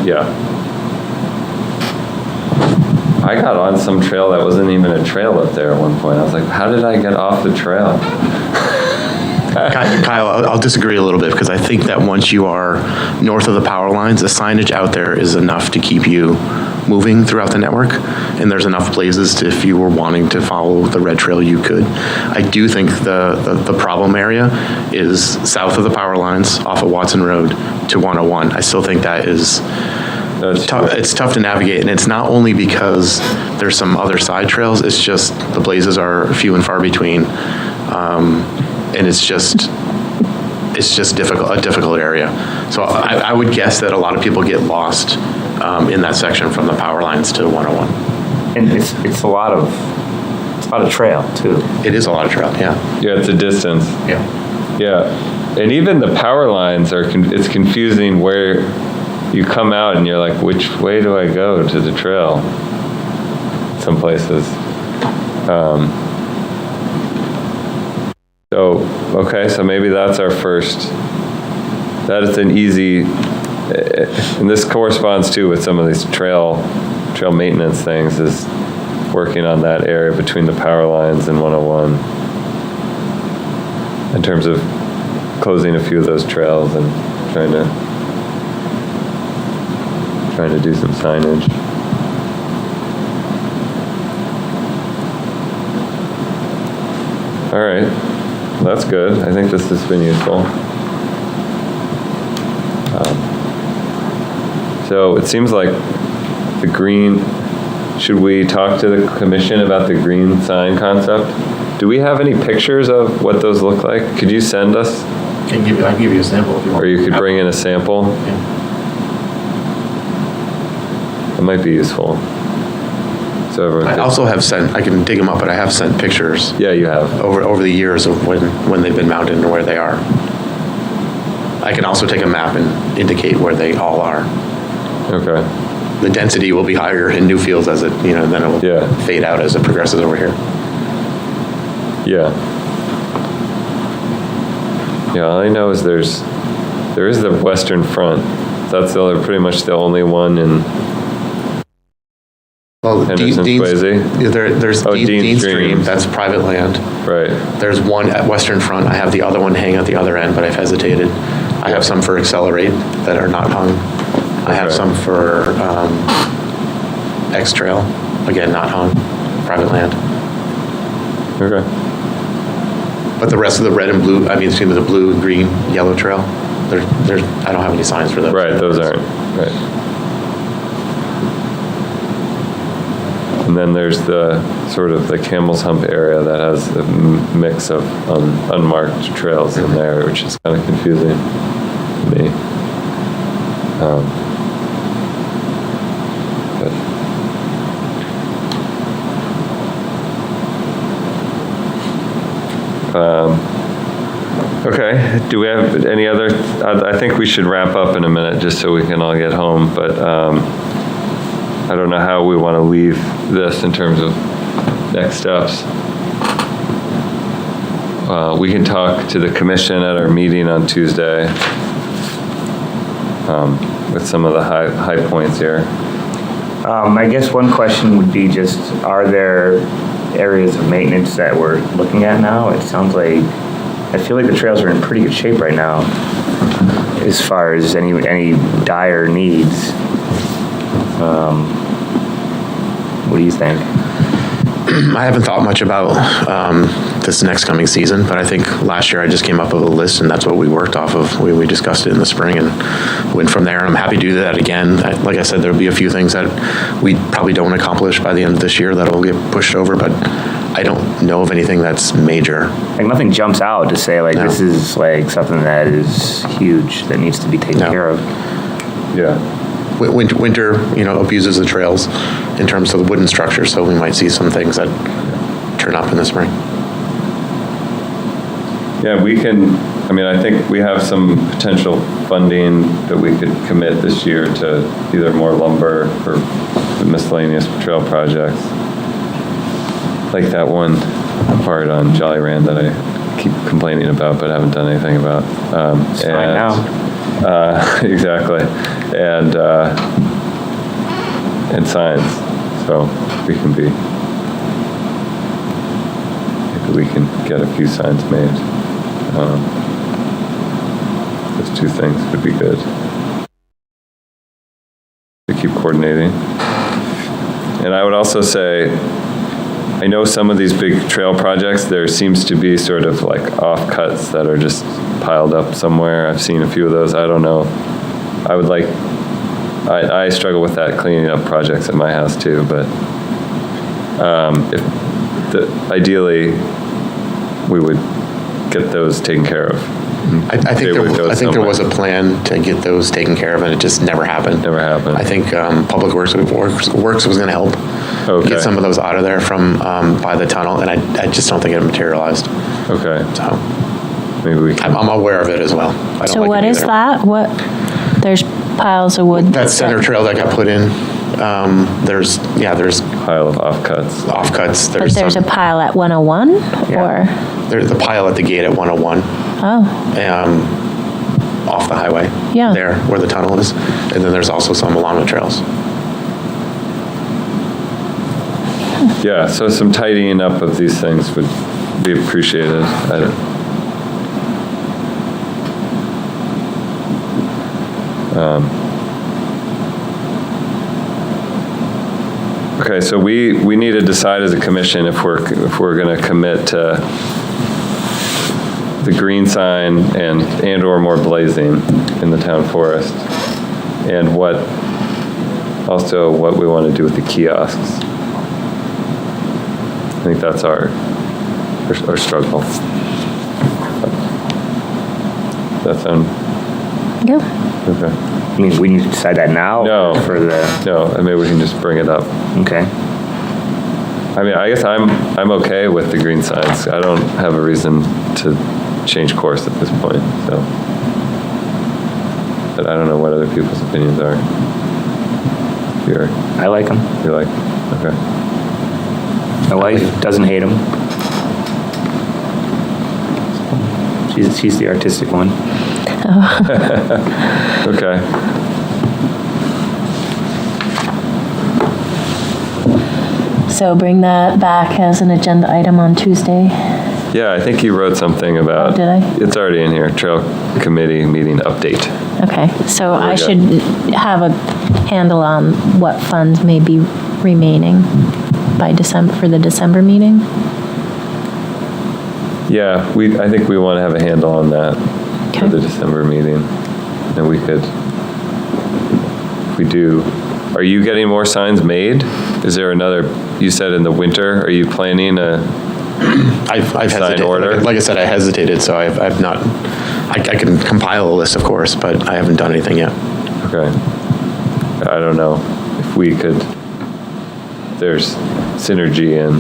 B: Yeah. I got on some trail that wasn't even a trail up there at one point. I was like, how did I get off the trail?
G: Kyle, I'll disagree a little bit, because I think that once you are north of the power lines, the signage out there is enough to keep you moving throughout the network, and there's enough blazes to, if you were wanting to follow the red trail, you could. I do think the problem area is south of the power lines off of Watson Road to 101. I still think that is tough. It's tough to navigate, and it's not only because there's some other side trails, it's just the blazes are few and far between. And it's just a difficult area. So I would guess that a lot of people get lost in that section from the power lines to 101.
D: And it's a lot of trail too.
G: It is a lot of trail, yeah.
B: Yeah, it's a distance. Yeah. And even the power lines it's confusing where you come out and you're like, which way do I go to the trail? Some places. So maybe that's our first. That is an easy, and this corresponds too with some of these trail maintenance things, is working on that area between the power lines and 101 in terms of closing a few of those trails and trying to do some signage. All right. That's good. I think this has been useful. So it seems like the green, should we talk to the commission about the green sign concept? Do we have any pictures of what those look like? Could you send us?
I: I can give you a sample if you want.
B: Or you could bring in a sample?
I: Yeah.
B: That might be useful. So everyone
G: I also have sent, I can dig them up, but I have sent pictures
B: Yeah, you have.
G: over the years of when they've been mounted and where they are. I can also take a map and indicate where they all are.
B: Okay.
G: The density will be higher in new fields as it, then it will fade out as it progresses over here.
B: Yeah. Yeah, all I know is there is the western front. That's pretty much the only one in Henderson Swayze.
G: There's Dean Stream, that's private land.
B: Right.
G: There's one at Western Front. I have the other one hanging at the other end, but I've hesitated. I have some for Accelerate that are not hung. I have some for X Trail, again, not hung, private land.
B: Okay.
G: But the rest of the red and blue, the blue, green, yellow trail, there's I don't have any signs for those.
B: Right, those aren't. Right. And then there's the sort of the Camel's Hump area that has a mix of unmarked trails in there, which is kind of confusing to me. Okay, do we have any other, I think we should wrap up in a minute just so we can all get home, but I don't know how we want to leave this in terms of next steps. We can talk to the commission at our meeting on Tuesday with some of the high points here.
D: I guess one question would be just, are there areas of maintenance that we're looking at now? It sounds like, I feel like the trails are in pretty good shape right now as far as any dire needs. What do you think?
G: I haven't thought much about this next coming season, but I think last year I just came up with a list, and that's what we worked off of. We discussed it in the spring and went from there, and I'm happy to do that again. Like I said, there'll be a few things that we probably don't accomplish by the end of this year that'll get pushed over, but I don't know of anything that's major.
D: Like nothing jumps out to say like,
G: No.
D: This is like something that is huge that needs to be taken
G: No.
D: care of.
B: Yeah.
G: Winter, abuses the trails in terms of the wooden structure, so we might see some things that turn up in the spring.
B: Yeah, I think we have some potential funding that we could commit this year to either more lumber for the miscellaneous trail projects. Like that one part on Jolly Rand that I keep complaining about but haven't done anything about.
D: It's fine now.
B: Exactly. And signs. So maybe we can get a few signs made. Those two things would be good to keep coordinating. And I would also say, I know some of these big trail projects, there seems to be sort of like offcuts that are just piled up somewhere. I've seen a few of those. I don't know. I struggle with that cleaning up projects at my house too, but ideally we would get those taken care of.
G: I think there was a plan to get those taken care of, and it just never happened.
B: Never happened.
G: I think Public Works was going to help get some of those out of there from by the tunnel, and I just don't think it materialized.
B: Okay.
G: So
B: maybe we can.
G: I'm aware of it as well. I don't
E: So
G: like
E: what
G: it
E: is
G: either.
E: that? There's piles of wood.
G: That center trail that got put in? There's
B: Pile of offcuts.
G: offcuts.
E: But there's a pile at 101 or?
G: There's the pile at the gate at 101.
E: Oh,
G: Off the highway.
E: Yeah.
G: There, where the tunnel is. And then there's also some along the trails.
B: Yeah, so some tidying up of these things would be appreciated. Okay, so we need to decide as a commission if we're going to commit to the green sign and or more blazing in the town forest, and what we want to do with the kiosks. I think that's our struggle. Does that sound
E: yeah.
B: okay?
D: I mean, we need to decide that now?
B: No. No, and maybe we can just bring it up.
D: Okay.
B: I mean, I guess I'm okay with the green signs. I don't have a reason to change course at this point, so. But I don't know what other people's opinions are. Here,
D: I like them.
B: you like, okay.
D: My wife doesn't hate them. She's the artistic one.
B: Okay.
E: So bring that back as an agenda item on Tuesday.
B: Yeah, I think you wrote something about.
E: Oh, did I?
B: It's already in here, Trail Committee meeting update.
E: Okay, so I
B: good.
E: should have a handle on what funds may be remaining by December, for the December meeting?
B: Yeah, I think we want to have a handle on that for
E: Okay.
B: the December meeting. And we could, if we do, are you getting more signs made? Is there another, you said in the winter, are you planning
G: I've hesitated.
B: order?
G: Like I said, I hesitated, so I've not, I can compile a list, of course, but I haven't done anything yet.
B: Okay. I don't know if we could, there's synergy in,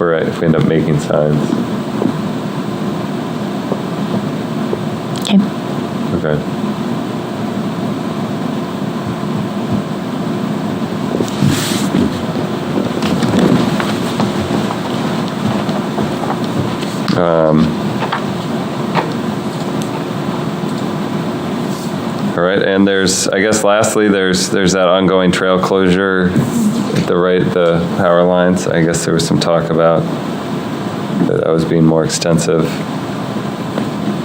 B: if we end up making signs. Okay. All right, and I guess lastly, there's that ongoing trail closure at the power lines. I guess there was some talk about that was being more extensive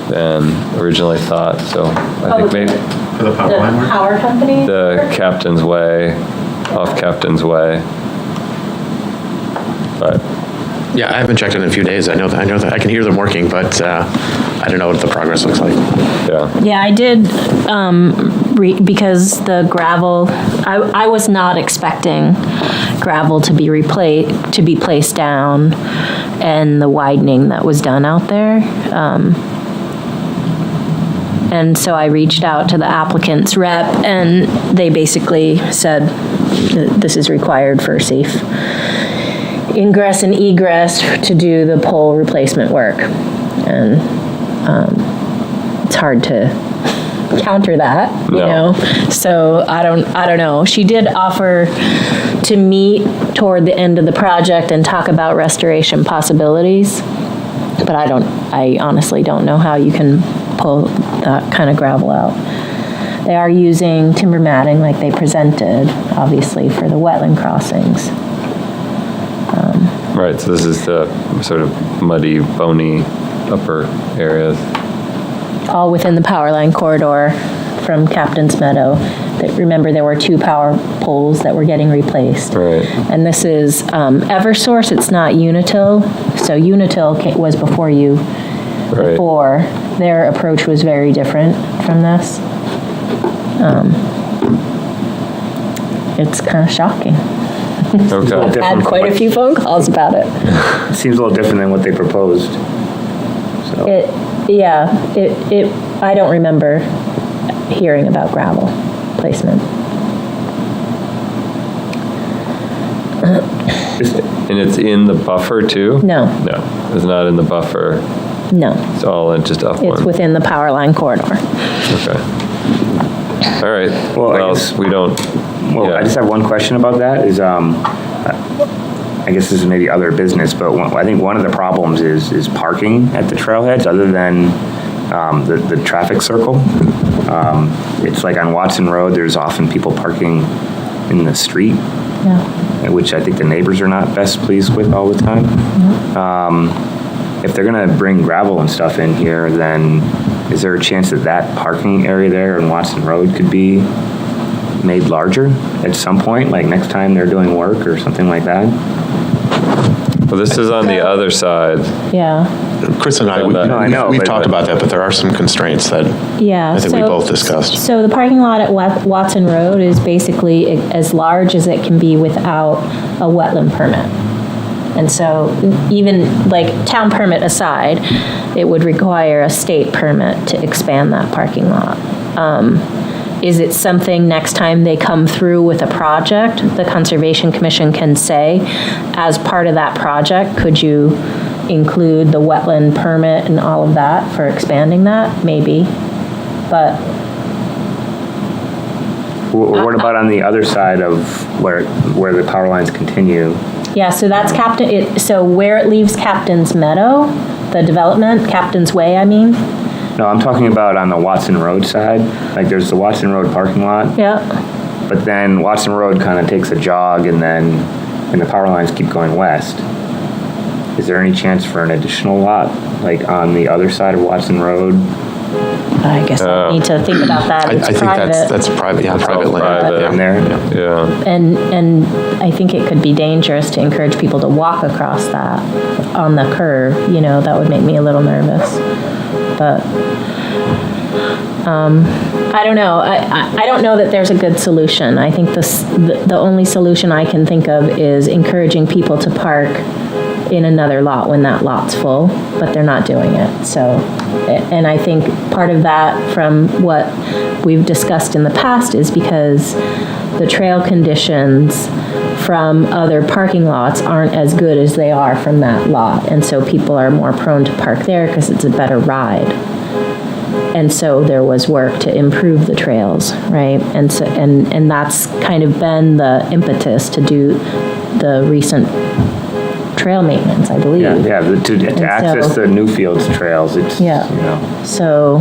B: than originally thought, so I think maybe
G: For the power line work?
E: Power company?
B: the Captain's Way, off Captain's Way. But
G: Yeah, I haven't checked in a few days. I know that I can hear them working, but I don't know what the progress looks like.
B: yeah,
E: Yeah, I did, because the gravel, I was not expecting gravel to be placed down, and the widening that was done out there. And so I reached out to the applicant's rep, and they basically said that this is required for safe ingress and egress to do the pole replacement work. And it's hard to counter that, you know? So I don't know. She did offer to meet toward the end of the project and talk about restoration possibilities, but I honestly don't know how you can pull that kind of gravel out. They are using timber matting like they presented, obviously, for the wetland crossings.
B: right, so this is the sort of muddy, bony upper areas.
E: All within the power line corridor from Captain's Meadow. Remember, there were 2 power poles that were getting replaced.
B: Right.
E: And this is Eversource, it's not Unitil. So Unitil was before you.
B: Right.
E: Before. Their approach was very different from this. It's kind of shocking.
B: Okay.
E: I've had quite a few phone calls about it.
D: It seems a little different than what they proposed. So.
E: I don't remember hearing about gravel placement.
B: And it's in the buffer too?
E: No.
B: No, it's not in the buffer.
E: No,
B: It's all in just upland.
E: it's within the power line corridor.
B: Okay. All right.
D: Well, I
B: Well,
D: guess-
B: we don't.
D: Well,
B: yeah.
D: I just have one question about that is, I guess this is maybe other business, but I think one of the problems is parking at the trailheads other than the traffic circle. It's like on Watson Road, there's often people parking in the street,
E: Yeah.
D: which I think the neighbors are not best pleased with all the time. If they're gonna bring gravel and stuff in here, then is there a chance that that parking area there on Watson Road could be made larger at some point, like next time they're doing work or something like that?
B: Well, this is on the other side.
E: Yeah,
G: Chris and I,
B: No,
D: I know,
G: we've
D: but-
G: talked about that, but there are some constraints that
E: yeah.
G: I think we both discussed.
E: So the parking lot at Watson Road is basically as large as it can be without a wetland permit. And so even like town permit aside, it would require a state permit to expand that parking lot. Is it something next time they come through with a project, the Conservation Commission can say, as part of that project, could you include the wetland permit and all of that for expanding that? Maybe, but
D: What about on the other side of where the power lines continue?
E: yeah, so that's so where it leaves Captain's Meadow, the development, Captain's Way, I mean.
D: No, I'm talking about on the Watson Road side. Like there's the Watson Road parking lot,
E: Yeah,
D: but then Watson Road kind of takes a jog and the power lines keep going west. Is there any chance for an additional lot, like on the other side of Watson Road?
E: I guess I need to think about that.
G: I
E: It's
G: think
E: private.
G: that's private, yeah, private land.
B: private.
D: In there?
B: Yeah.
E: And I think it could be dangerous to encourage people to walk across that on the curve, that would make me a little nervous. But, I don't know. I don't know that there's a good solution. I think the only solution I can think of is encouraging people to park in another lot when that lot's full, but they're not doing it. So, and I think part of that from what we've discussed in the past is because the trail conditions from other parking lots aren't as good as they are from that lot. And so people are more prone to park there because it's a better ride. And so there was work to improve the trails, right? And so, and that's kind of been the impetus to do the recent trail maintenance, I believe.
D: Yeah, to access the Newfields trails, it's,
E: Yeah.
D: you know.
E: So,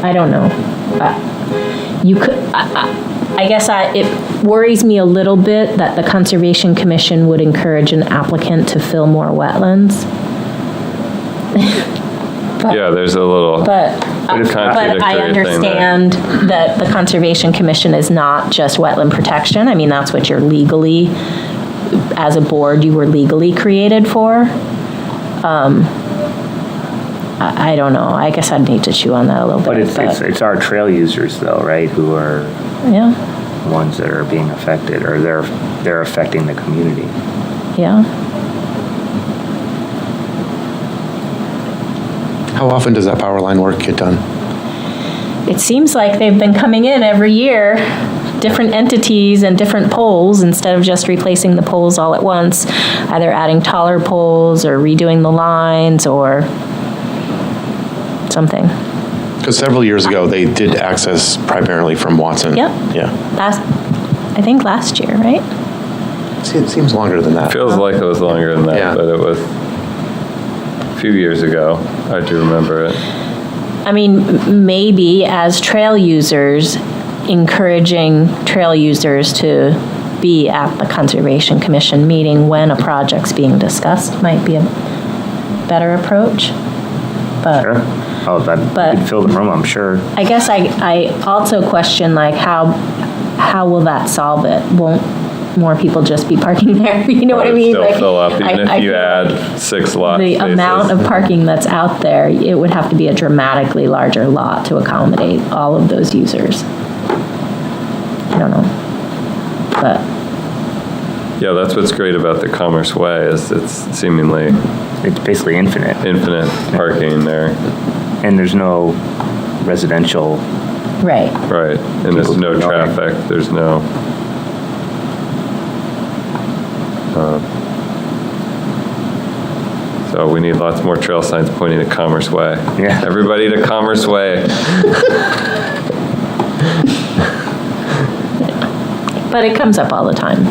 E: I don't know. You could, I guess it worries me a little bit that the Conservation Commission would encourage an applicant to fill more wetlands.
B: Yeah, there's a little
E: But
B: contradictory
E: I
B: thing there.
E: understand that the Conservation Commission is not just wetland protection. I mean, that's what you're legally, as a board, you were legally created for. I don't know. I guess I'd need to chew on that a little bit.
D: But it's our trail users though, right, who are
E: Yeah,
D: the ones that are being affected, or they're affecting the community.
E: yeah.
G: How often does that power line work get done?
E: It seems like they've been coming in every year, different entities and different poles, instead of just replacing the poles all at once, either adding taller poles or redoing the lines or something.
G: Because several years ago, they did access primarily from Watson.
E: Yep.
G: Yeah.
E: I think last year, right?
G: See, it seems longer than that.
B: feels like it was longer than that,
G: Yeah.
B: but it was a few years ago. I do remember it.
E: I mean, maybe as trail users, encouraging trail users to be at the Conservation Commission meeting when a project's being discussed might be a better approach. But
D: Sure. Oh, that would fill the room, I'm sure.
E: I guess I also question, like, how will that solve it? Won't more people just be parking there? You know what I mean?
B: Still
E: Like,
B: fill up, even
E: I
B: if you
E: feel
B: add
E: like
B: 6 lot
E: the
B: spaces.
E: amount of parking that's out there, it would have to be a dramatically larger lot to accommodate all of those users. I don't know. But
B: Yeah, that's what's great about the Commerce Way, is it's seemingly
D: It's basically infinite,
B: infinite parking there.
D: and there's no residential.
E: right.
B: Right, and there's no
D: People going.
B: traffic, there's no... So we need lots more trail signs pointing to Commerce Way.
D: Yeah.
B: Everybody to Commerce Way.
E: But it comes up all the time.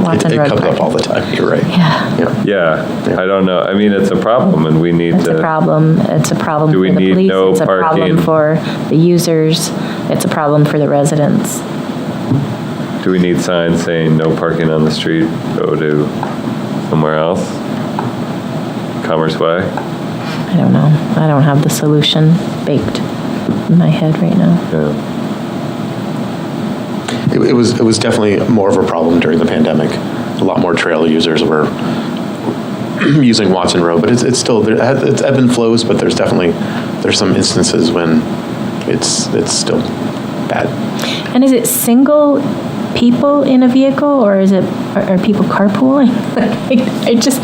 E: Watson
G: It
E: Road
G: comes up
E: parking.
G: all the time, you're right.
E: Yeah,
B: Yeah, I don't know. I mean, it's a problem, and we need
E: it's a
B: to...
E: problem. It's a problem
B: Do
E: for
B: we
E: the
B: need
E: police.
B: no
E: It's a problem
B: parking?
E: for the users. It's a problem for the residents.
B: Do we need signs saying no parking on the street, go to somewhere else? Commerce Way?
E: I don't know. I don't have the solution baked in my head right now.
B: Yeah.
G: It was definitely more of a problem during the pandemic. A lot more trail users were using Watson Road, but it's still, it's ebb and flows, but there's some instances when it's still bad.
E: And is it single people in a vehicle, or are people carpooling? I just,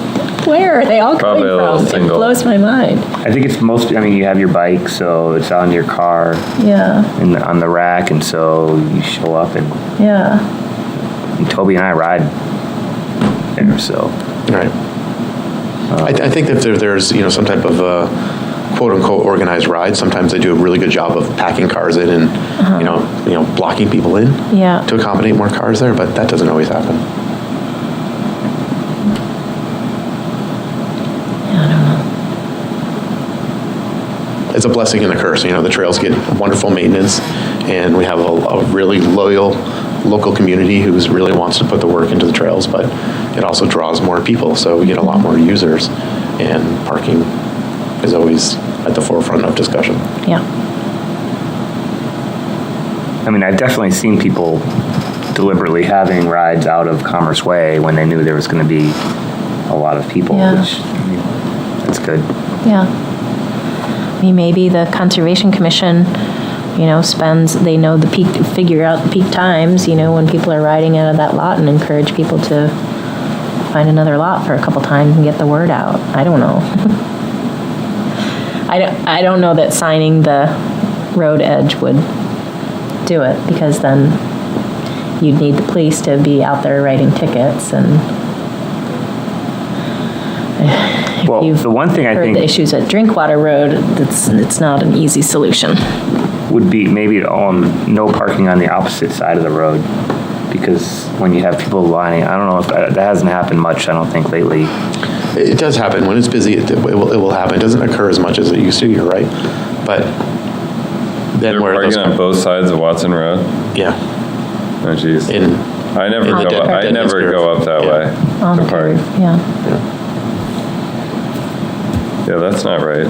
E: where are they all coming
B: Probably a little
E: from?
B: single.
E: It blows my mind.
D: I think it's I mean, you have your bike, so it's on your car
E: Yeah,
D: and on the rack, and so you show up, and Toby and I ride there, so.
G: Right. I think that if there's, some type of quote-unquote organized ride, sometimes they do a really good job of packing cars in and, blocking people in
E: yeah.
G: to accommodate more cars there, but that doesn't always happen.
E: I don't know.
G: It's a blessing and a curse. The trails get wonderful maintenance, and we have a really loyal local community who really wants to put the work into the trails, but it also draws more people, so we get a lot more users, and parking is always at the forefront of discussion.
E: Yeah.
D: I mean, I've definitely seen people deliberately having rides out of Commerce Way when they knew there was going to be a lot of people,
E: Yeah.
D: which, that's good.
E: Yeah. I mean, maybe the Conservation Commission, they know figure out the peak times, when people are riding out of that lot, and encourage people to find another lot for a couple times and get the word out. I don't know. I don't know that signing the road edge would do it, because then you'd need the police to be out there writing tickets, and
D: Well,
E: you've
D: the one thing I
E: heard
D: think
E: the issues at Drinkwater Road, it's not an easy solution.
D: would be maybe no parking on the opposite side of the road, because when you have people lining, I don't know if that hasn't happened much, I don't think, lately.
G: It does happen. When it's busy, it will happen. It doesn't occur as much as it used to, you're right. But then
B: They're
G: where
B: parking on both sides of Watson Road?
G: Yeah.
B: Oh, geez. I never
G: in the
B: go up, I
G: dead
B: never
G: curve.
B: go up that
G: Yeah.
B: way
E: On
B: to
E: the
B: park.
E: curve, yeah.
B: Yeah, that's not right.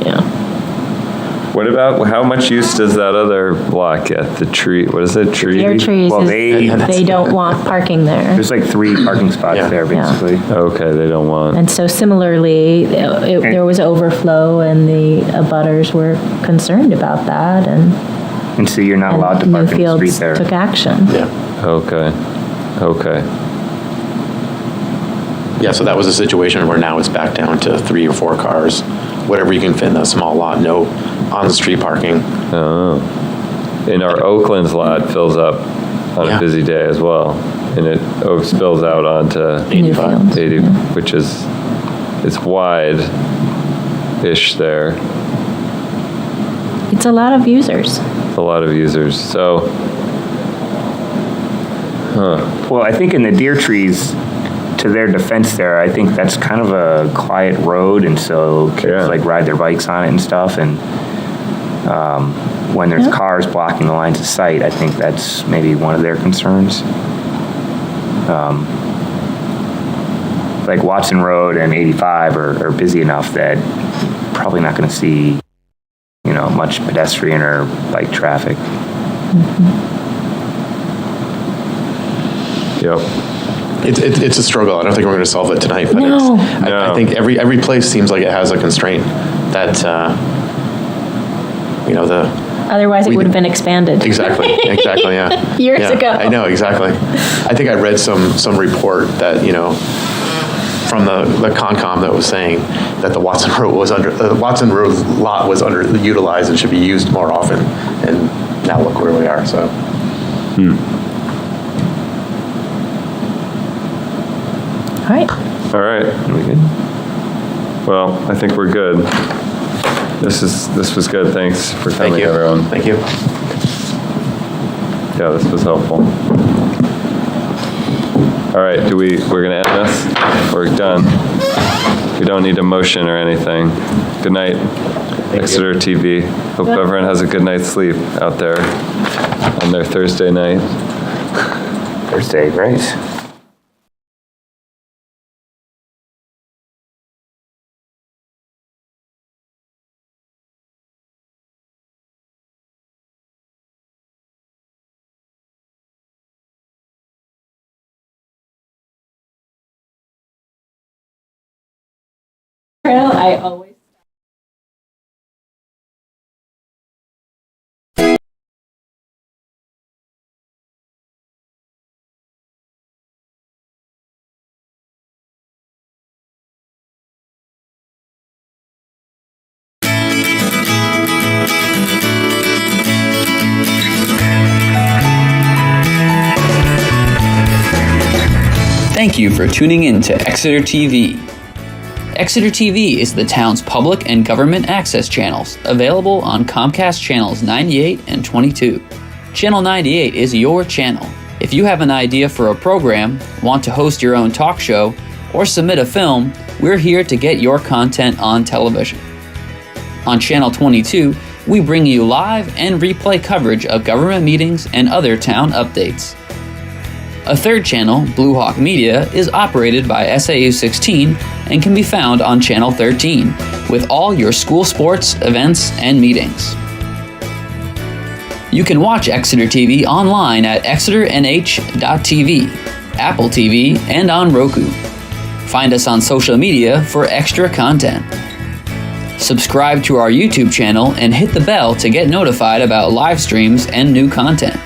E: Yeah.
B: What about, how much use does that other block get? The tree, what is it, tree?
E: Deer trees,
D: Well,
E: they don't want parking there.
D: There's like 3 parking spots
G: Yeah.
D: there, basically.
B: Okay, they don't want.
E: And so similarly, there was overflow and the abutters were concerned about that and
D: And so you're not allowed to park in the street
E: Newfields
D: there.
E: took action.
G: Yeah.
B: Okay.
G: Yeah, so that was a situation where now it's back down to 3 or 4 cars, whatever you can fit in a small lot, no on-the-street parking.
B: Oh. And our Oakland's lot fills up on a
G: Yeah.
B: busy day as well. And it spills out onto
E: 85.
B: 80, which is, it's wide-ish there.
E: It's a lot of users.
B: A lot of users. So,
D: Well, I think in the deer trees, to their defense there, I think that's kind of a quiet road, and so kids
B: Yeah.
D: like ride their bikes on it and stuff, and when there's cars blocking the lines of sight, I think that's maybe one of their concerns. Like Watson Road and 85 are busy enough that probably not gonna see, much pedestrian or bike traffic.
B: yep.
G: It's a struggle. I don't think we're going to solve it tonight, but
E: No.
G: I think every place seems like it has a constraint that,
E: Otherwise, it would have been expanded.
G: Exactly, yeah.
E: Years
G: Yeah,
E: ago.
G: I know, exactly. I think I read some report that, from the Concom that was saying that the Watson Road lot was underutilized and should be used more often, and now look where we are, so.
E: All right.
B: All right.
D: We good?
B: Well, I think we're good. This was good. Thanks for
G: Thank
B: coming,
G: you.
B: everyone.
G: Thank you.
B: Yeah, this was helpful. All right, we're gonna end this? We're done. We don't need a motion or anything. Good night, Exeter TV. Hope everyone has a good night's sleep out there on their Thursday night.
D: Thursday, great.
E: I always.
A: Thank you for tuning in to Exeter TV. Exeter TV is the town's public and government access channels, available on Comcast channels 98 and 22. Channel 98 is your channel. If you have an idea for a program, want to host your own talk show, or submit a film, we're here to get your content on television. On Channel 22, we bring you live and replay coverage of government meetings and other town updates. A third channel, Blue Hawk Media, is operated by SAU 16 and can be found on Channel 13, with all your school sports, events, and meetings. You can watch Exeter TV online at exeternh.tv, Apple TV, and on Roku. Find us on social media for extra content. Subscribe to our YouTube channel and hit the bell to get notified about live streams and new content.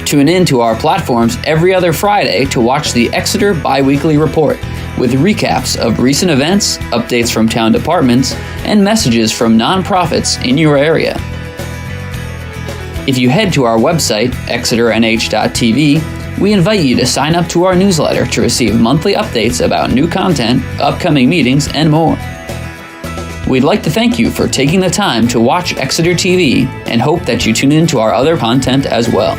A: Tune in to our platforms every other Friday to watch the Exeter Biweekly Report, with recaps of recent events, updates from town departments, and messages from nonprofits in your area. If you head to our website, exeternh.tv, We invite you to sign up to our newsletter to receive monthly updates about new content, upcoming meetings, and more. We'd like to thank you for taking the time to watch Exeter TV and hope that you tune in to our other content as well.